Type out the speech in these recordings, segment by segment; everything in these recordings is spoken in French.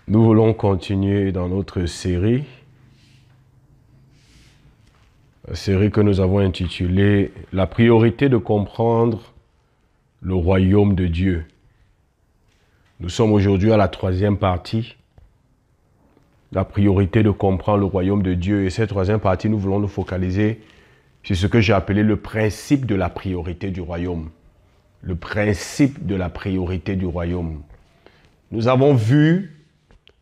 Nous voulons continuer dans notre série, la série que nous avons intitulée « La priorité de comprendre le royaume de Dieu ». Nous sommes aujourd'hui à la troisième partie, la priorité de comprendre le royaume de Dieu. Et cette troisième partie, nous voulons nous focaliser sur ce que j'ai appelé le principe de la priorité du royaume. Le principe de la priorité du royaume. Nous avons vu,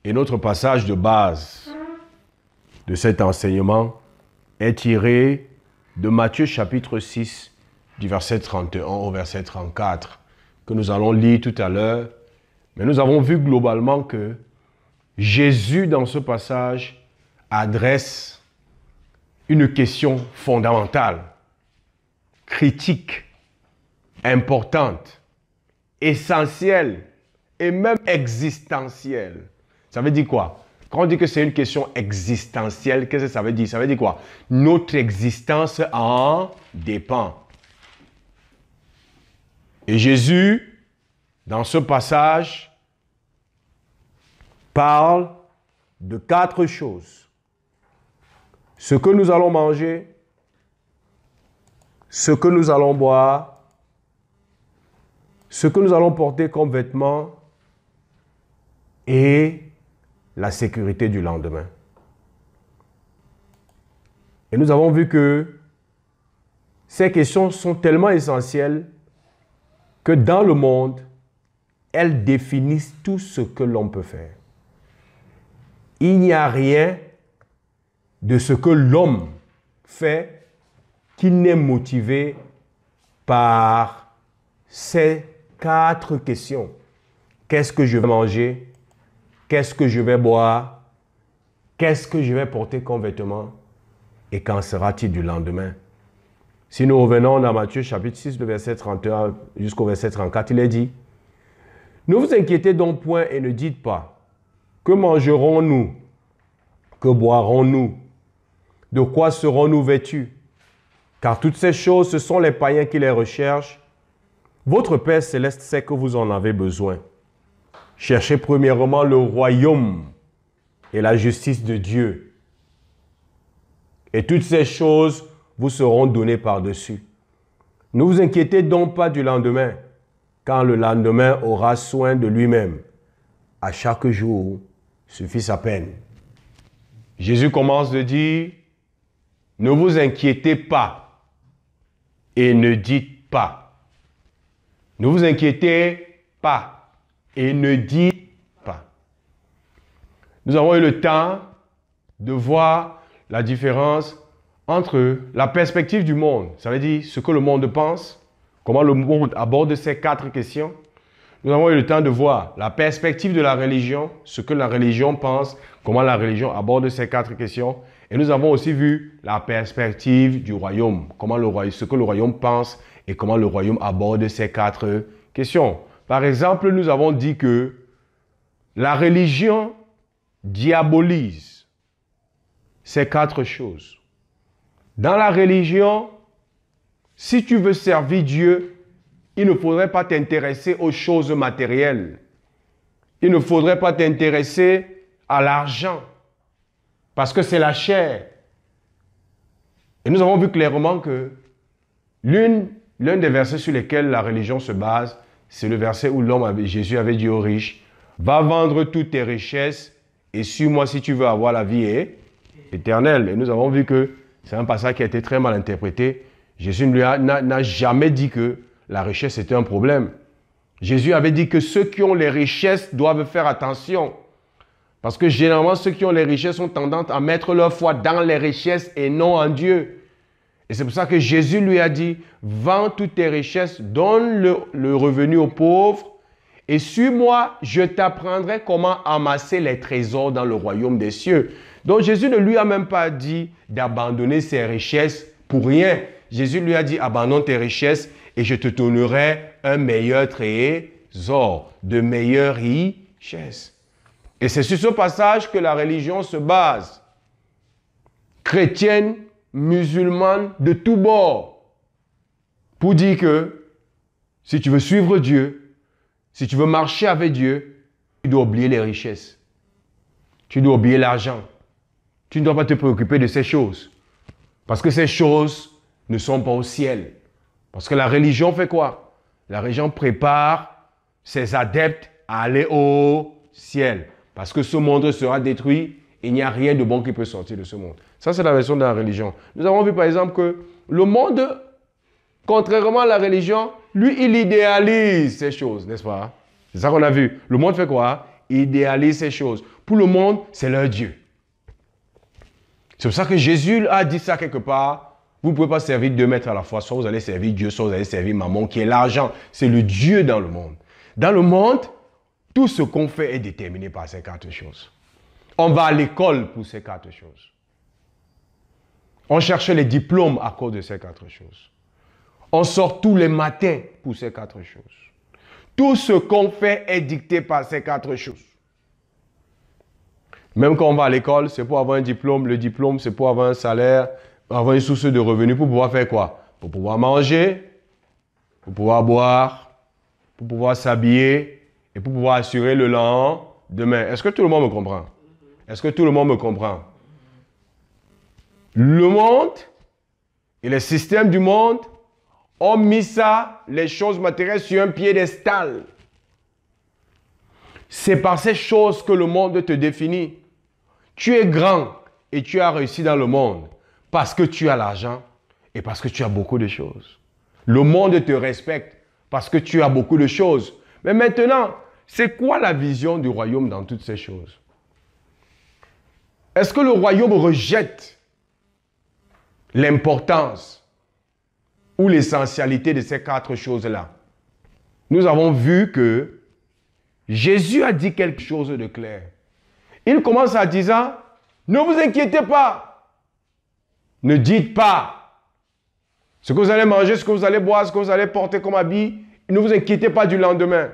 et notre passage de base de cet enseignement est tiré de Matthieu chapitre 6, du verset 31 au verset 34, que nous allons lire tout à l'heure. Mais nous avons vu globalement que Jésus, dans ce passage, adresse une question fondamentale, critique, importante, essentielle et même existentielle. Ça veut dire quoi? Quand on dit que c'est une question existentielle, qu'est-ce que ça veut dire? Ça veut dire quoi? Notre existence en dépend. Et Jésus, dans ce passage, parle de 4 choses. Ce que nous allons manger, ce que nous allons boire, ce que nous allons porter comme vêtements et la sécurité du lendemain. Et nous avons vu que ces questions sont tellement essentielles que dans le monde, elles définissent tout ce que l'on peut faire. Il n'y a rien de ce que l'homme fait qui n'est motivé par ces 4 questions. Qu'est-ce que je vais manger? Qu'est-ce que je vais boire? Qu'est-ce que je vais porter comme vêtement? Et qu'en sera-t-il du lendemain? Si nous revenons dans Matthieu chapitre 6, le verset 31 jusqu'au verset 34, il est dit: ne vous inquiétez donc point et ne dites pas: que mangerons-nous? Que boirons-nous? De quoi serons-nous vêtus? Car toutes ces choses, ce sont les païens qui les recherchent. Votre Père céleste sait que vous en avez besoin. Cherchez premièrement le royaume et la justice de Dieu. Et toutes ces choses vous seront données par-dessus. Ne vous inquiétez donc pas du lendemain, car le lendemain aura soin de lui-même. À chaque jour suffit sa peine. Jésus commence de dire: ne vous inquiétez pas et ne dites pas. Ne vous inquiétez pas et ne dites pas. Nous avons eu le temps de voir la différence entre la perspective du monde, ça veut dire ce que le monde pense, comment le monde aborde ces 4 questions. Nous avons eu le temps de voir la perspective de la religion, ce que la religion pense, comment la religion aborde ces 4 questions. Et nous avons aussi vu la perspective du royaume, ce que le royaume pense et comment le royaume aborde ces 4 questions. Par exemple, nous avons dit que la religion diabolise ces 4 choses. Dans la religion, si tu veux servir Dieu, il ne faudrait pas t'intéresser aux choses matérielles. Il ne faudrait pas t'intéresser à l'argent, parce que c'est la chair. Et nous avons vu clairement que l'un des versets sur lesquels la religion se base, c'est le verset où Jésus avait dit aux riches: va vendre toutes tes richesses et suis-moi si tu veux avoir la vie éternelle. Et nous avons vu que c'est un passage qui a été très mal interprété. Jésus n'a jamais dit que la richesse était un problème. Jésus avait dit que ceux qui ont les richesses doivent faire attention. Parce que généralement, ceux qui ont les richesses ont tendance à mettre leur foi dans les richesses et non en Dieu. Et c'est pour ça que Jésus lui a dit: vends toutes tes richesses, donne le revenu aux pauvres, et suis-moi, je t'apprendrai comment amasser les trésors dans le royaume des cieux. Donc Jésus ne lui a même pas dit d'abandonner ses richesses pour rien. Jésus lui a dit: abandonne tes richesses et je te donnerai un meilleur trésor, de meilleures richesses. Et c'est sur ce passage que la religion se base. Chrétienne, musulmane, de tous bords. Pour dire que si tu veux suivre Dieu, si tu veux marcher avec Dieu, tu dois oublier les richesses. Tu dois oublier l'argent. Tu ne dois pas te préoccuper de ces choses. Parce que ces choses ne sont pas au ciel. Parce que la religion fait quoi? La religion prépare ses adeptes à aller au ciel. Parce que ce monde sera détruit. Il n'y a rien de bon qui peut sortir de ce monde. Ça, c'est la version de la religion. Nous avons vu par exemple que le monde, contrairement à la religion, lui, il idéalise ces choses, n'est-ce pas? C'est ça qu'on a vu. Le monde fait quoi? Il idéalise ces choses. Pour le monde, c'est leur Dieu. C'est pour ça que Jésus a dit ça quelque part. Vous ne pouvez pas servir 2 maîtres à la fois. Soit vous allez servir Dieu, soit vous allez servir Mammon, qui est l'argent. C'est le Dieu dans le monde. Dans le monde, tout ce qu'on fait est déterminé par ces 4 choses. On va à l'école pour ces 4 choses. On cherche les diplômes à cause de ces 4 choses. On sort tous les matins pour ces 4 choses. Tout ce qu'on fait est dicté par ces 4 choses. Même quand on va à l'école, c'est pour avoir un diplôme. Le diplôme, c'est pour avoir un salaire, avoir une source de revenus. Pour pouvoir faire quoi? Pour pouvoir manger, pour pouvoir boire, pour pouvoir s'habiller et pour pouvoir assurer le lendemain. Est-ce que tout le monde me comprend? Est-ce que tout le monde me comprend? Le monde et les systèmes du monde ont mis ça, les choses matérielles, sur un piédestal. C'est par ces choses que le monde te définit. Tu es grand et tu as réussi dans le monde parce que tu as l'argent et parce que tu as beaucoup de choses. Le monde te respecte parce que tu as beaucoup de choses. Mais maintenant, c'est quoi la vision du royaume dans toutes ces choses? Est-ce que le royaume rejette l'importance ou l'essentialité de ces 4 choses-là? Nous avons vu que Jésus a dit quelque chose de clair. Il commence en disant, ne vous inquiétez pas. Ne dites pas ce que vous allez manger, ce que vous allez boire, ce que vous allez porter comme habit. Ne vous inquiétez pas du lendemain.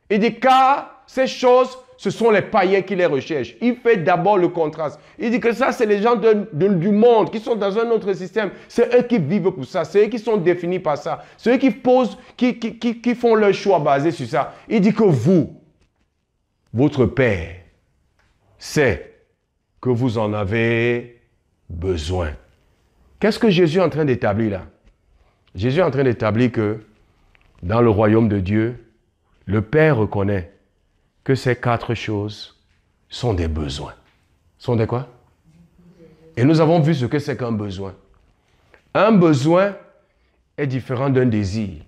Il dit, car ces choses, ce sont les païens qui les recherchent. Il fait d'abord le contraste. Il dit que ça, c'est les gens du monde qui sont dans un autre système. C'est eux qui vivent pour ça. C'est eux qui sont définis par ça. C'est eux qui posent, qui font leur choix basé sur ça. Il dit que vous, votre Père, sait que vous en avez besoin. Qu'est-ce que Jésus est en train d'établir là? Jésus est en train d'établir que dans le royaume de Dieu, le Père reconnaît que ces 4 choses sont des besoins. Sont des quoi? Et nous avons vu ce que c'est qu'un besoin. Un besoin est différent d'un désir.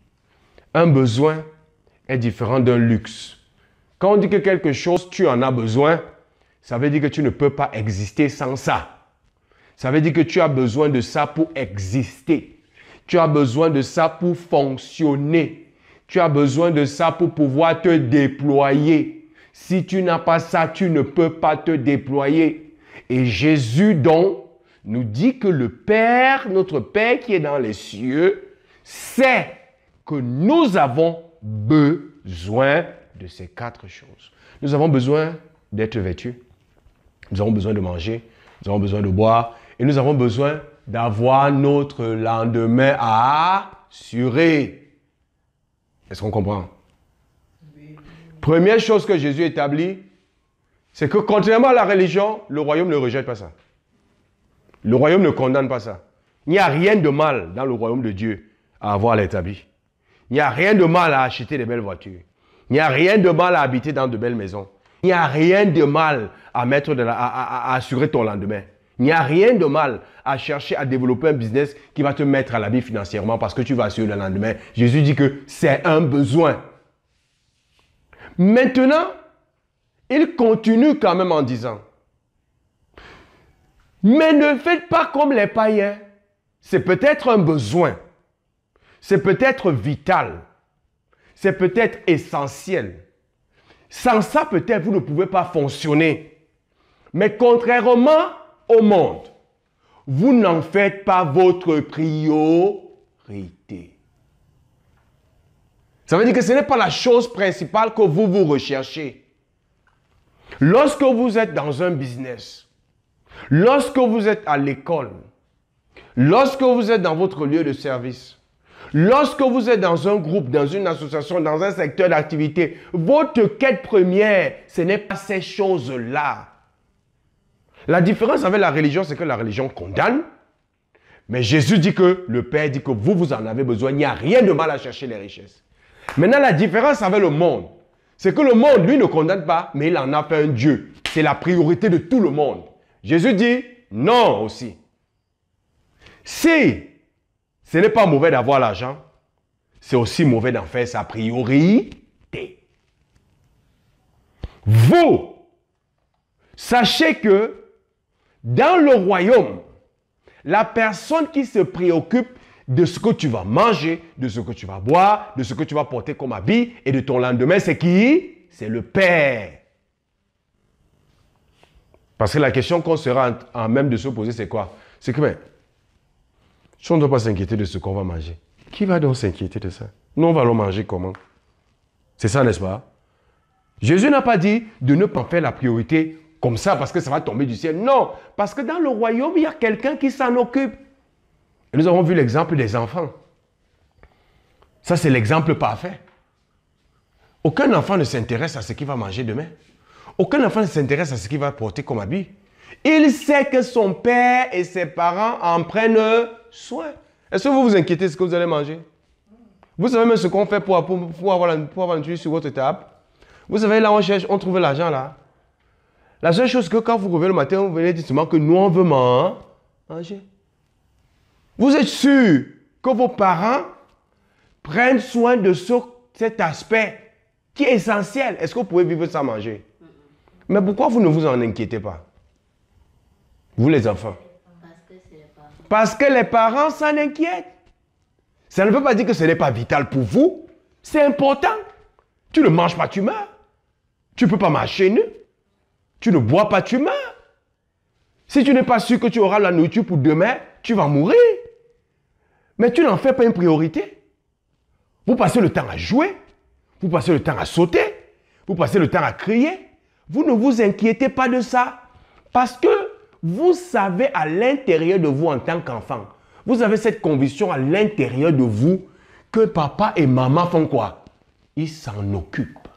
Un besoin est différent d'un luxe. Quand on dit que quelque chose, tu en as besoin, ça veut dire que tu ne peux pas exister sans ça. Ça veut dire que tu as besoin de ça pour exister. Tu as besoin de ça pour fonctionner. Tu as besoin de ça pour pouvoir te déployer. Si tu n'as pas ça, tu ne peux pas te déployer. Et Jésus, donc, nous dit que le Père, notre Père qui est dans les cieux, sait que nous avons besoin de ces 4 choses. Nous avons besoin d'être vêtus. Nous avons besoin de manger. Nous avons besoin de boire. Et nous avons besoin d'avoir notre lendemain à assurer. Est-ce qu'on comprend? Oui. Première chose que Jésus établit, c'est que contrairement à la religion, le royaume ne rejette pas ça. Le royaume ne condamne pas ça. Il n'y a rien de mal dans le royaume de Dieu à avoir l'établi. Il n'y a rien de mal à acheter de belles voitures. Il n'y a rien de mal à habiter dans de belles maisons. Il n'y a rien de mal à assurer ton lendemain. Il n'y a rien de mal à chercher à développer un business qui va te mettre à l'abri financièrement parce que tu vas assurer le lendemain. Jésus dit que c'est un besoin. Maintenant, il continue quand même en disant, mais ne faites pas comme les païens. C'est peut-être un besoin. C'est peut-être vital. C'est peut-être essentiel. Sans ça, peut-être, vous ne pouvez pas fonctionner. Mais contrairement au monde, vous n'en faites pas votre priorité. Ça veut dire que ce n'est pas la chose principale que vous recherchez. Lorsque vous êtes dans un business, lorsque vous êtes à l'école, lorsque vous êtes dans votre lieu de service, lorsque vous êtes dans un groupe, dans une association, dans un secteur d'activité, votre quête première, ce n'est pas ces choses-là. La différence avec la religion, c'est que la religion condamne. Mais Jésus dit que le Père dit que vous en avez besoin. Il n'y a rien de mal à chercher les richesses. Maintenant, la différence avec le monde, c'est que le monde, lui, ne condamne pas, mais il en a fait un Dieu. C'est la priorité de tout le monde. Jésus dit non aussi. Si ce n'est pas mauvais d'avoir l'argent, c'est aussi mauvais d'en faire sa priorité. Vous, sachez que dans le royaume, la personne qui se préoccupe de ce que tu vas manger, de ce que tu vas boire, de ce que tu vas porter comme habit et de ton lendemain, c'est qui? C'est le Père. Parce que la question qu'on sera en même de se poser, c'est quoi? C'est que, mais, si on ne doit pas s'inquiéter de ce qu'on va manger, qui va donc s'inquiéter de ça? Nous, on va le manger comment? C'est ça, n'est-ce pas? Jésus n'a pas dit de ne pas faire la priorité comme ça parce que ça va tomber du ciel. Non, parce que dans le royaume, il y a quelqu'un qui s'en occupe. Et nous avons vu l'exemple des enfants. Ça, c'est l'exemple parfait. Aucun enfant ne s'intéresse à ce qu'il va manger demain. Aucun enfant ne s'intéresse à ce qu'il va porter comme habit. Il sait que son père et ses parents en prennent soin. Est-ce que vous vous inquiétez de ce que vous allez manger? Vous savez même ce qu'on fait pour avoir la nourriture sur votre table? Vous savez, là, on cherche, on trouve l'argent, là. La seule chose que quand vous revenez le matin, vous venez dire seulement que nous, on veut manger. Vous êtes sûr que vos parents prennent soin de cet aspect qui est essentiel? Est-ce que vous pouvez vivre sans manger? Mais pourquoi vous ne vous en inquiétez pas? Vous, les enfants. Parce que les parents s'en inquiètent. Ça ne veut pas dire que ce n'est pas vital pour vous. C'est important. Tu ne manges pas, tu meurs. Tu ne peux pas marcher nu. Tu ne bois pas, tu meurs. Si tu n'es pas sûr que tu auras la nourriture pour demain, tu vas mourir. Mais tu n'en fais pas une priorité. Vous passez le temps à jouer. Vous passez le temps à sauter. Vous passez le temps à crier. Vous ne vous inquiétez pas de ça. Parce que vous savez à l'intérieur de vous en tant qu'enfant, vous avez cette conviction à l'intérieur de vous que papa et maman font quoi? Ils s'en occupent.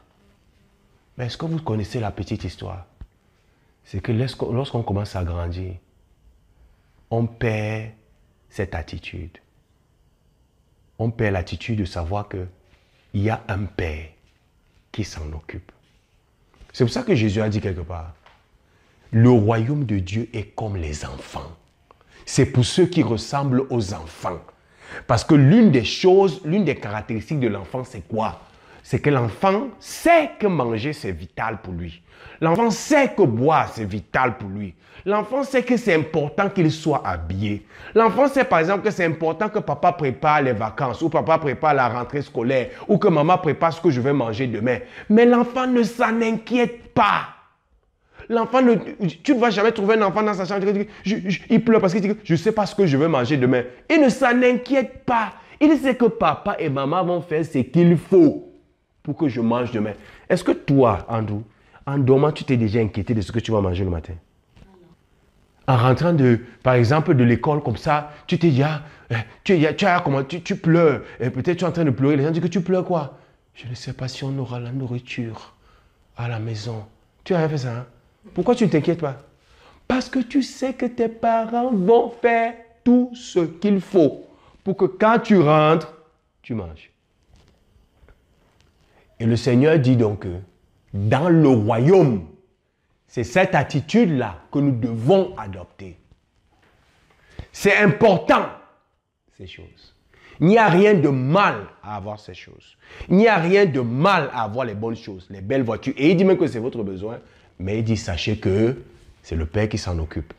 Mais est-ce que vous connaissez la petite histoire? C'est que lorsqu'on commence à grandir, on perd cette attitude. On perd l'attitude de savoir qu'il y a un père qui s'en occupe. C'est pour ça que Jésus a dit quelque part, le royaume de Dieu est comme les enfants. C'est pour ceux qui ressemblent aux enfants. Parce que l'une des caractéristiques de l'enfant, c'est quoi? C'est que l'enfant sait que manger, c'est vital pour lui. L'enfant sait que boire, c'est vital pour lui. L'enfant sait que c'est important qu'il soit habillé. L'enfant sait par exemple que c'est important que papa prépare les vacances, ou papa prépare la rentrée scolaire, ou que maman prépare ce que je vais manger demain. Mais l'enfant ne s'en inquiète pas. L'enfant, tu ne vas jamais trouver un enfant dans sa chambre, il pleure parce qu'il dit, je ne sais pas ce que je vais manger demain. Il ne s'en inquiète pas. Il sait que papa et maman vont faire ce qu'il faut pour que je mange demain. Est-ce que toi, Andrew, en dormant, tu t'es déjà inquiété de ce que tu vas manger le matin? En rentrant, par exemple, de l'école comme ça, tu t'es dit, tu pleures, peut-être tu es en train de pleurer, les gens disent que tu pleures quoi? Je ne sais pas si on aura la nourriture à la maison. Tu as fait ça, hein? Pourquoi tu ne t'inquiètes pas? Parce que tu sais que tes parents vont faire tout ce qu'il faut pour que quand tu rentres, tu manges. Et le Seigneur dit donc que dans le royaume, c'est cette attitude-là que nous devons adopter. C'est important, ces choses. Il n'y a rien de mal à avoir ces choses. Il n'y a rien de mal à avoir les bonnes choses, les belles voitures. Et il dit même que c'est votre besoin. Mais il dit, sachez que c'est le Père qui s'en occupe.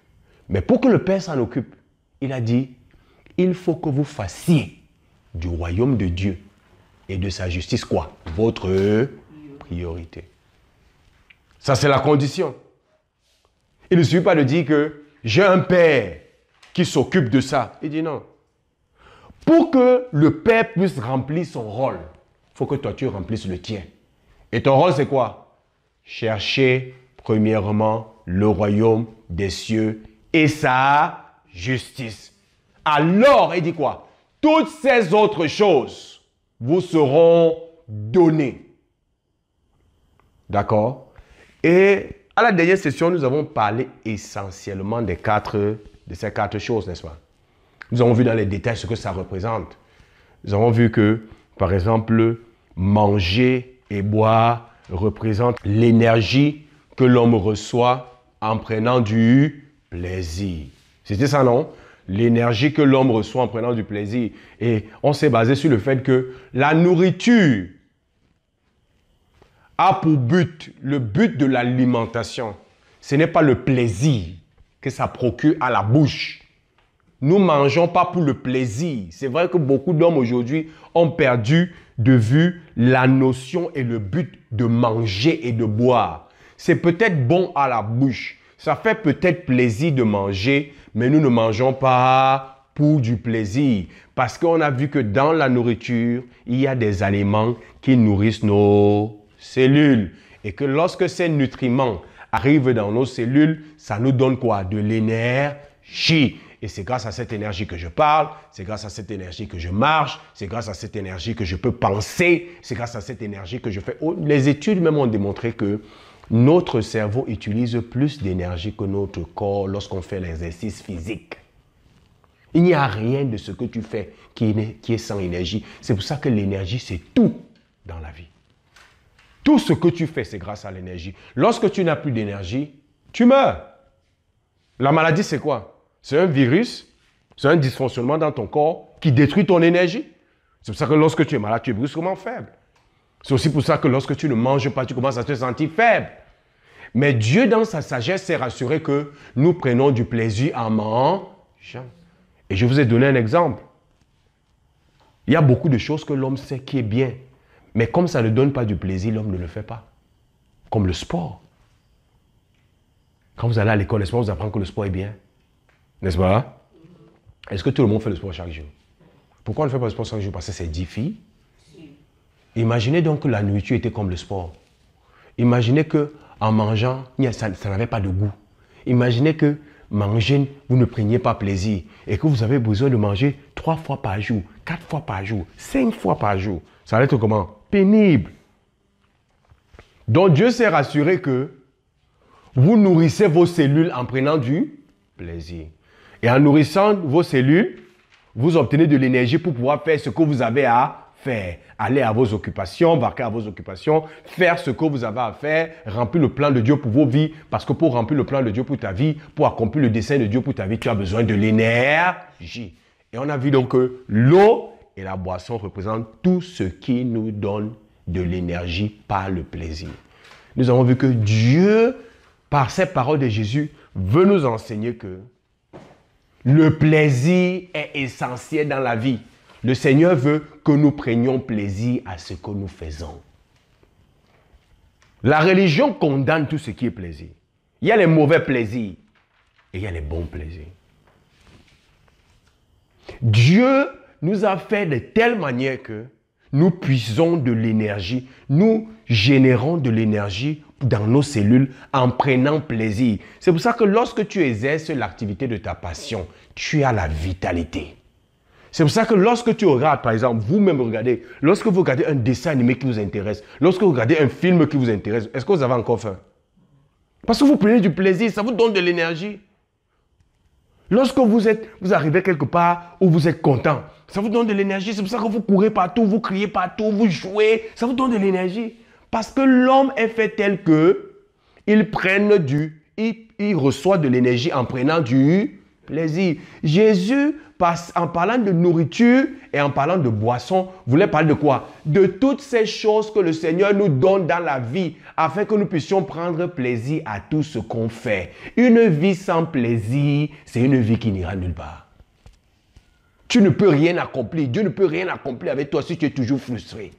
Mais pour que le Père s'en occupe, il a dit, il faut que vous fassiez du royaume de Dieu et de sa justice quoi? Votre priorité. Ça, c'est la condition. Il ne suffit pas de dire que j'ai un Père qui s'occupe de ça. Il dit non. Pour que le Père puisse remplir son rôle, il faut que toi, tu remplisses le tien. Et ton rôle, c'est quoi? Chercher premièrement le royaume des cieux et sa justice. Alors, il dit quoi? Toutes ces autres choses vous seront données. D'accord? Et À la dernière session, nous avons parlé essentiellement de ces quatre choses, n'est-ce pas? Nous avons vu dans les détails ce que ça représente. Nous avons vu que, par exemple, manger et boire représente l'énergie que l'homme reçoit en prenant du plaisir. C'était ça, non? L'énergie que l'homme reçoit en prenant du plaisir. Et on s'est basé sur le fait que la nourriture a pour but, le but de l'alimentation, ce n'est pas le plaisir que ça procure à la bouche. Nous ne mangeons pas pour le plaisir. C'est vrai que beaucoup d'hommes aujourd'hui ont perdu de vue la notion et le but de manger et de boire. C'est peut-être bon à la bouche. Ça fait peut-être plaisir de manger, mais nous ne mangeons pas pour du plaisir. Parce qu'on a vu que dans la nourriture, il y a des aliments qui nourrissent nos cellules. Et que lorsque ces nutriments arrivent dans nos cellules, ça nous donne quoi? De l'énergie. Et c'est grâce à cette énergie que je parle, c'est grâce à cette énergie que je marche, c'est grâce à cette énergie que je peux penser, c'est grâce à cette énergie que je fais. Les études même ont démontré que notre cerveau utilise plus d'énergie que notre corps lorsqu'on fait l'exercice physique. Il n'y a rien de ce que tu fais qui est sans énergie. C'est pour ça que l'énergie, c'est tout dans la vie. Tout ce que tu fais, c'est grâce à l'énergie. Lorsque tu n'as plus d'énergie, tu meurs. La maladie, c'est quoi? C'est un virus, c'est un dysfonctionnement dans ton corps qui détruit ton énergie. C'est pour ça que lorsque tu es malade, tu es brusquement faible. C'est aussi pour ça que lorsque tu ne manges pas, tu commences à te sentir faible. Mais Dieu, dans sa sagesse, s'est rassuré que nous prenons du plaisir en mangeant. Et je vous ai donné un exemple. Il y a beaucoup de choses que l'homme sait qui est bien. Mais comme ça ne donne pas du plaisir, l'homme ne le fait pas. Comme le sport. Quand vous allez à l'école, n'est-ce pas, vous apprenez que le sport est bien. N'est-ce pas? Est-ce que tout le monde fait le sport chaque jour? Pourquoi on ne fait pas le sport chaque jour? Parce que c'est difficile. Imaginez donc que la nourriture était comme le sport. Imaginez qu'en mangeant, ça n'avait pas de goût. Imaginez que manger, vous ne preniez pas plaisir et que vous avez besoin de manger 3 fois par jour, 4 fois par jour, 5 fois par jour. Ça va être comment? Pénible. Donc Dieu s'est rassuré que vous nourrissez vos cellules en prenant du plaisir. Et en nourrissant vos cellules, vous obtenez de l'énergie pour pouvoir faire ce que vous avez à faire. Aller à vos occupations, vaquer à vos occupations, faire ce que vous avez à faire, remplir le plan de Dieu pour vos vies. Parce que pour remplir le plan de Dieu pour ta vie, pour accomplir le dessein de Dieu pour ta vie, tu as besoin de l'énergie. Et on a vu donc que l'eau et la boisson représentent tout ce qui nous donne de l'énergie par le plaisir. Nous avons vu que Dieu, par ces paroles de Jésus, veut nous enseigner que le plaisir est essentiel dans la vie. Le Seigneur veut que nous prenions plaisir à ce que nous faisons. La religion condamne tout ce qui est plaisir. Il y a les mauvais plaisirs et il y a les bons plaisirs. Dieu nous a fait de telle manière que nous puisons de l'énergie, nous générons de l'énergie dans nos cellules en prenant plaisir. C'est pour ça que lorsque tu exerces l'activité de ta passion, tu as la vitalité. C'est pour ça que lorsque tu regardes, par exemple, vous-même regardez, lorsque vous regardez un dessin animé qui vous intéresse, lorsque vous regardez un film qui vous intéresse, est-ce que vous avez encore faim? Parce que vous prenez du plaisir, ça vous donne de l'énergie. Lorsque vous arrivez quelque part où vous êtes content, ça vous donne de l'énergie. C'est pour ça que vous courez partout, vous criez partout, vous jouez, ça vous donne de l'énergie. Parce que l'homme est fait tel que il reçoit de l'énergie en prenant du plaisir. Jésus, en parlant de nourriture et en parlant de boisson, voulait parler de quoi? De toutes ces choses que le Seigneur nous donne dans la vie afin que nous puissions prendre plaisir à tout ce qu'on fait. Une vie sans plaisir, c'est une vie qui n'ira nulle part. Tu ne peux rien accomplir. Dieu ne peut rien accomplir avec toi si tu es toujours frustré.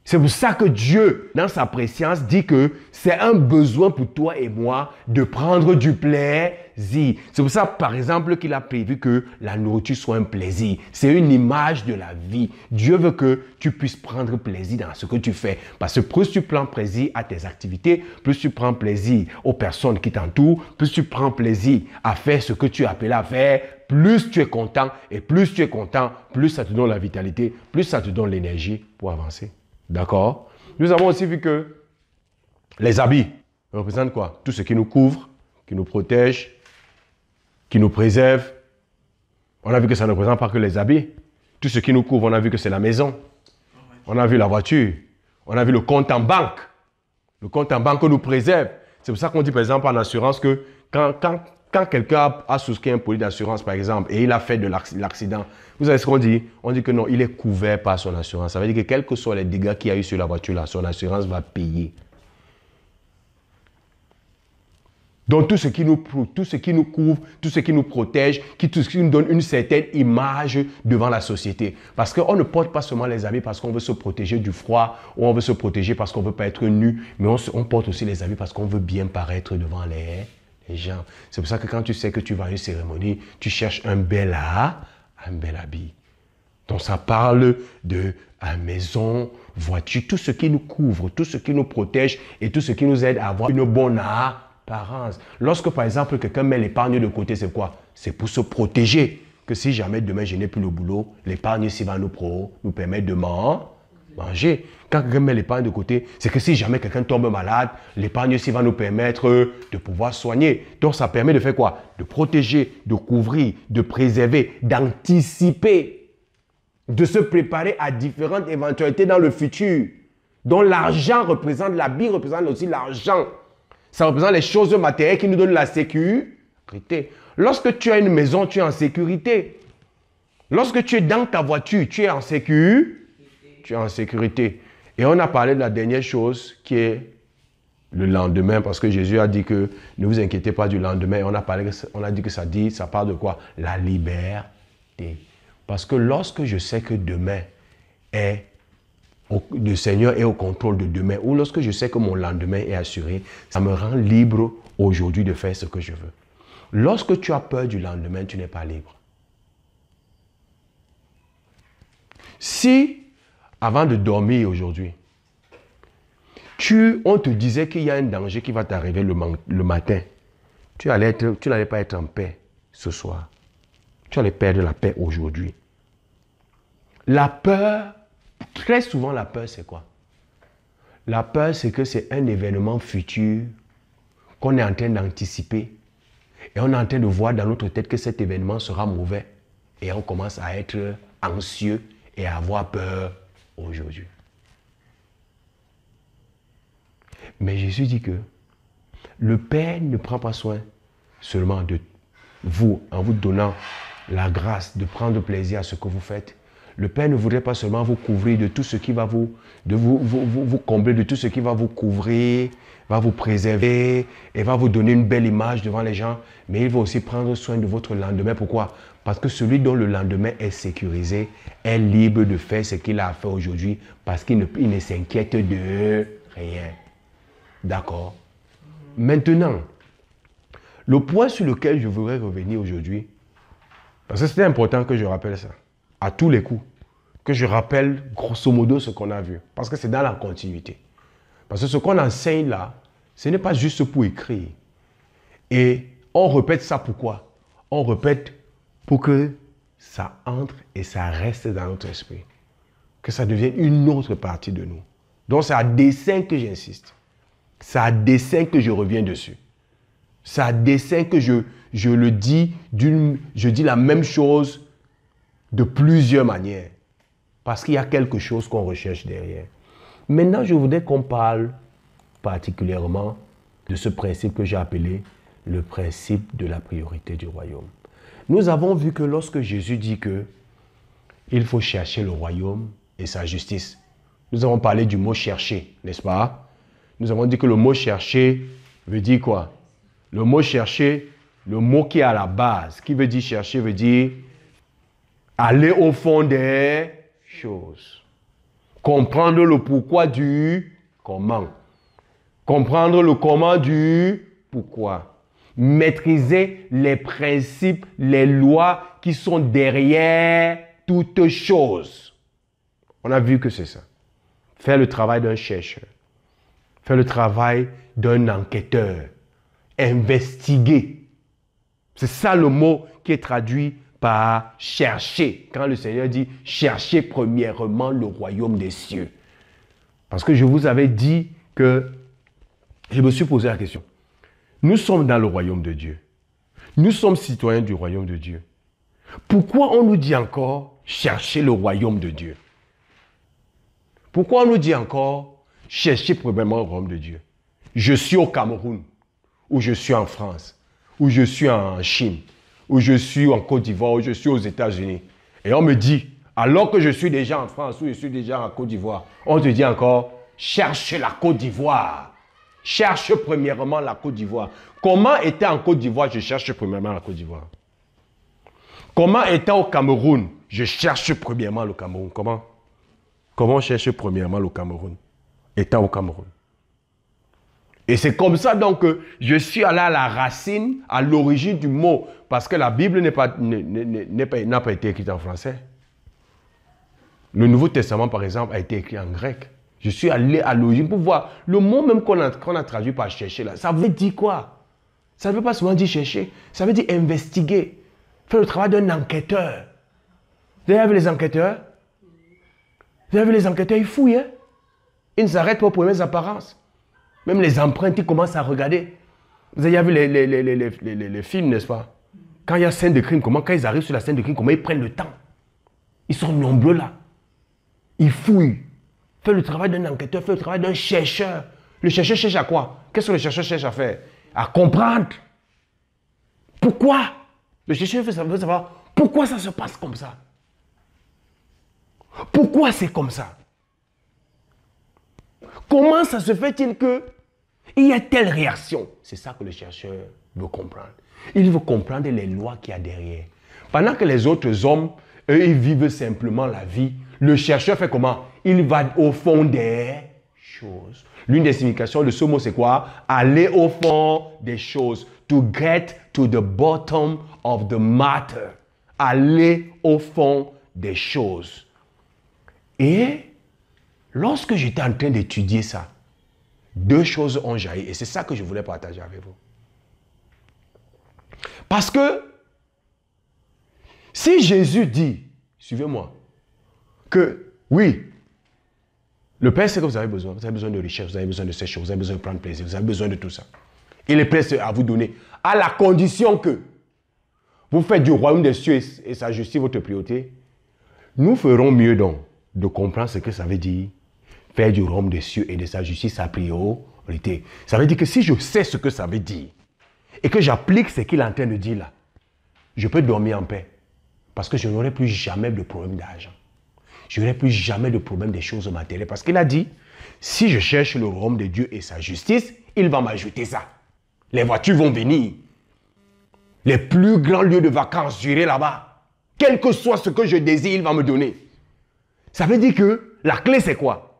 C'est pour ça que Dieu, dans sa préscience, dit que c'est un besoin pour toi et moi de prendre du plaisir. C'est pour ça, par exemple, qu'il a prévu que la nourriture soit un plaisir. C'est une image de la vie. Dieu veut que tu puisses prendre plaisir dans ce que tu fais. Parce que plus tu prends plaisir à tes activités, plus tu prends plaisir aux personnes qui t'entourent, plus tu prends plaisir à faire ce que tu es appelé à faire, plus tu es content. Et plus tu es content, plus ça te donne la vitalité, plus ça te donne l'énergie pour avancer. D'accord? Nous avons aussi vu que Les habits représentent quoi? Tout ce qui nous couvre, qui nous protège, qui nous préserve. On a vu que ça ne représente pas que les habits. Tout ce qui nous couvre, on a vu que c'est la maison. On a vu la voiture. On a vu le compte en banque. Le compte en banque nous préserve. C'est pour ça qu'on dit, par exemple, en assurance que quand quelqu'un a souscrit un police d'assurance, par exemple, et il a fait de l'accident, vous savez ce qu'on dit? On dit que non, il est couvert par son assurance. Ça veut dire que quels que soient les dégâts qu'il y a eu sur la voiture, là, son assurance va payer. Donc tout ce qui nous couvre, tout ce qui nous protège, tout ce qui nous donne une certaine image devant la société. Parce qu'on ne porte pas seulement les habits parce qu'on veut se protéger du froid, ou on veut se protéger parce qu'on ne veut pas être nu, mais on porte aussi les habits parce qu'on veut bien paraître devant les gens. C'est pour ça que quand tu sais que tu vas à une cérémonie, tu cherches un bel habit. Donc ça parle de maison, voiture, tout ce qui nous couvre, tout ce qui nous protège et tout ce qui nous aide à avoir une bonne apparence. Lorsque par exemple quelqu'un met l'épargne de côté, c'est quoi? C'est pour se protéger. Que si jamais demain je n'ai plus le boulot, l'épargne ici va nous permettre de manger. Quand quelqu'un met l'épargne de côté, c'est que si jamais quelqu'un tombe malade, l'épargne ici va nous permettre de pouvoir soigner. Donc ça permet de faire quoi? De protéger, de couvrir, de préserver, d'anticiper, de se préparer à différentes éventualités dans le futur. Donc l'argent représente, l'habit représente aussi l'argent. Ça représente les choses matérielles qui nous donnent la sécurité. Lorsque tu as une maison, tu es en sécurité. Lorsque tu es dans ta voiture, tu es en sécurité. Tu es en sécurité. Et on a parlé de la dernière chose qui est le lendemain, parce que Jésus a dit que ne vous inquiétez pas du lendemain. On a dit que ça parle de quoi? La liberté. Parce que lorsque je sais que demain le Seigneur est au contrôle de demain, ou lorsque je sais que mon lendemain est assuré, ça me rend libre aujourd'hui de faire ce que je veux. Lorsque tu as peur du lendemain, tu n'es pas libre. Si, avant de dormir aujourd'hui, on te disait qu'il y a un danger qui va t'arriver le matin, tu n'allais pas être en paix ce soir. Tu allais perdre la paix aujourd'hui. La peur, très souvent la peur c'est quoi? La peur c'est que c'est un événement futur qu'on est en train d'anticiper et on est en train de voir dans notre tête que cet événement sera mauvais et on commence à être anxieux et à avoir peur aujourd'hui. Mais Jésus dit que le Père ne prend pas soin seulement de vous en vous donnant la grâce de prendre plaisir à ce que vous faites. Le Père ne voudrait pas seulement vous couvrir de tout ce qui va vous combler, de tout ce qui va vous couvrir, va vous préserver et va vous donner une belle image devant les gens, mais il va aussi prendre soin de votre lendemain. Pourquoi? Parce que celui dont le lendemain est sécurisé est libre de faire ce qu'il a à faire aujourd'hui parce qu'il ne s'inquiète de rien. D'accord? Maintenant, le point sur lequel je voudrais revenir aujourd'hui, parce que c'était important que je rappelle ça, à tous les coups, que je rappelle grosso modo ce qu'on a vu, parce que c'est dans la continuité. Parce que ce qu'on enseigne là, ce n'est pas juste pour écrire. Et on répète ça pourquoi? On répète pour que ça entre et ça reste dans notre esprit. Que ça devienne une autre partie de nous. Donc c'est à dessein que j'insiste. C'est à dessein que je reviens dessus. C'est à dessein que je le dis, je dis la même chose de plusieurs manières. Parce qu'il y a quelque chose qu'on recherche derrière. Maintenant, je voudrais qu'on parle particulièrement de ce principe que j'ai appelé le principe de la priorité du royaume. Nous avons vu que lorsque Jésus dit que il faut chercher le royaume et sa justice, nous avons parlé du mot chercher, n'est-ce pas? Nous avons dit que le mot chercher veut dire quoi? Le mot chercher, le mot qui est à la base, qui veut dire chercher, veut dire aller au fond des choses. Comprendre le pourquoi du comment. Comprendre le comment du pourquoi. Maîtriser les principes, les lois qui sont derrière toute chose. On a vu que c'est ça. Faire le travail d'un chercheur. Faire le travail d'un enquêteur. Investiguer. C'est ça le mot qui est traduit par chercher. Quand le Seigneur dit chercher premièrement le royaume des cieux. Parce que je vous avais dit que Je me suis posé la question. Nous sommes dans le royaume de Dieu. Nous sommes citoyens du royaume de Dieu. Pourquoi on nous dit encore chercher le royaume de Dieu? Pourquoi on nous dit encore chercher premièrement le royaume de Dieu? Je suis au Cameroun, ou je suis en France, ou je suis en Chine, ou je suis en Côte d'Ivoire, ou je suis aux États-Unis. Et on me dit, alors que je suis déjà en France, ou je suis déjà en Côte d'Ivoire, on te dit encore, cherche la Côte d'Ivoire. Cherche premièrement la Côte d'Ivoire. Comment étant en Côte d'Ivoire, je cherche premièrement la Côte d'Ivoire? Comment étant au Cameroun, je cherche premièrement le Cameroun? Comment chercher premièrement le Cameroun? Étant au Cameroun. Et c'est comme ça donc que je suis allé à la racine, à l'origine du mot. Parce que la Bible n'a pas été écrite en français. Le Nouveau Testament, par exemple, a été écrit en grec. Je suis allé à l'origine pour voir. Le mot même qu'on a traduit par chercher, là, ça veut dire quoi? Ça ne veut pas seulement dire chercher. Ça veut dire investiguer. Faire le travail d'un enquêteur. Vous avez vu les enquêteurs? Vous avez vu les enquêteurs, ils fouillent. Hein? Ils ne s'arrêtent pas aux premières apparences. Même les empreintes, ils commencent à regarder. Vous avez vu les films, n'est-ce pas? Quand il y a scène de crime, quand ils arrivent sur la scène de crime, comment ils prennent le temps? Ils sont nombreux là. Ils fouillent. Fait le travail d'un enquêteur, fait le travail d'un chercheur. Le chercheur cherche à quoi? Qu'est-ce que le chercheur cherche à faire? À comprendre. Pourquoi? Le chercheur veut savoir pourquoi ça se passe comme ça. Pourquoi c'est comme ça? Comment ça se fait-il qu'il y a telle réaction? C'est ça que le chercheur veut comprendre. Il veut comprendre les lois qu'il y a derrière. Pendant que les autres hommes, eux, ils vivent simplement la vie, le chercheur fait comment? Il va au fond des choses. L'une des significations de ce mot, c'est quoi? Aller au fond des choses. To get to the bottom of the matter. Aller au fond des choses. Et lorsque j'étais en train d'étudier ça, deux choses ont jailli. Et c'est ça que je voulais partager avec vous. Parce que si Jésus dit, suivez-moi, que oui, le Père sait que vous avez besoin de richesse, vous avez besoin de ces choses, vous avez besoin de prendre plaisir, vous avez besoin de tout ça. Il est prêt à vous donner, à la condition que vous faites du royaume des cieux et sa justice votre priorité. Nous ferons mieux donc de comprendre ce que ça veut dire faire du royaume des cieux et de sa justice sa priorité. Ça veut dire que si je sais ce que ça veut dire et que j'applique ce qu'il est en train de dire là, je peux dormir en paix parce que je n'aurai plus jamais de problème d'argent. Je n'aurai plus jamais de problème des choses matérielles parce qu'il a dit, si je cherche le royaume de Dieu et sa justice, il va m'ajouter ça. Les voitures vont venir. Les plus grands lieux de vacances, j'irai là-bas. Quel que soit ce que je désire, il va me donner. Ça veut dire que la clé, c'est quoi?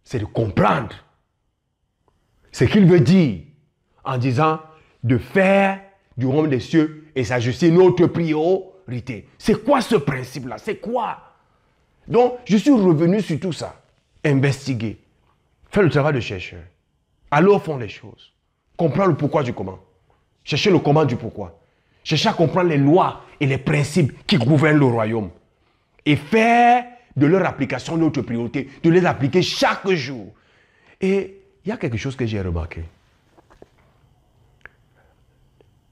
C'est de comprendre ce qu'il veut dire en disant de faire du royaume des cieux et sa justice notre priorité. C'est quoi ce principe-là? C'est quoi? Donc, je suis revenu sur tout ça. Investiguer. Faire le travail de chercheur. Aller au fond des choses. Comprendre le pourquoi du comment. Chercher le comment du pourquoi. Chercher à comprendre les lois et les principes qui gouvernent le royaume. Et faire de leur application notre priorité. De les appliquer chaque jour. Et il y a quelque chose que j'ai remarqué.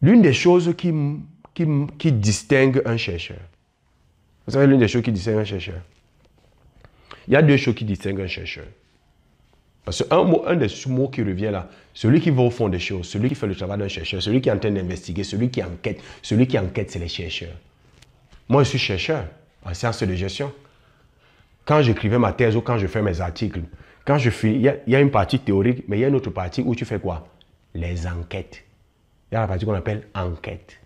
L'une des choses qui distingue un chercheur. Vous savez, l'une des choses qui distingue un chercheur. Il y a deux choses qui distinguent un chercheur. Parce qu'un des mots qui revient là, celui qui va au fond des choses, celui qui fait le travail d'un chercheur, celui qui est en train d'investiguer, celui qui enquête, c'est les chercheurs. Moi, je suis chercheur en sciences de gestion. Quand j'écrivais ma thèse ou quand je fais mes articles, quand je finis, il y a une partie théorique, mais il y a une autre partie où tu fais quoi? Les enquêtes. Il y a la partie qu'on appelle enquête.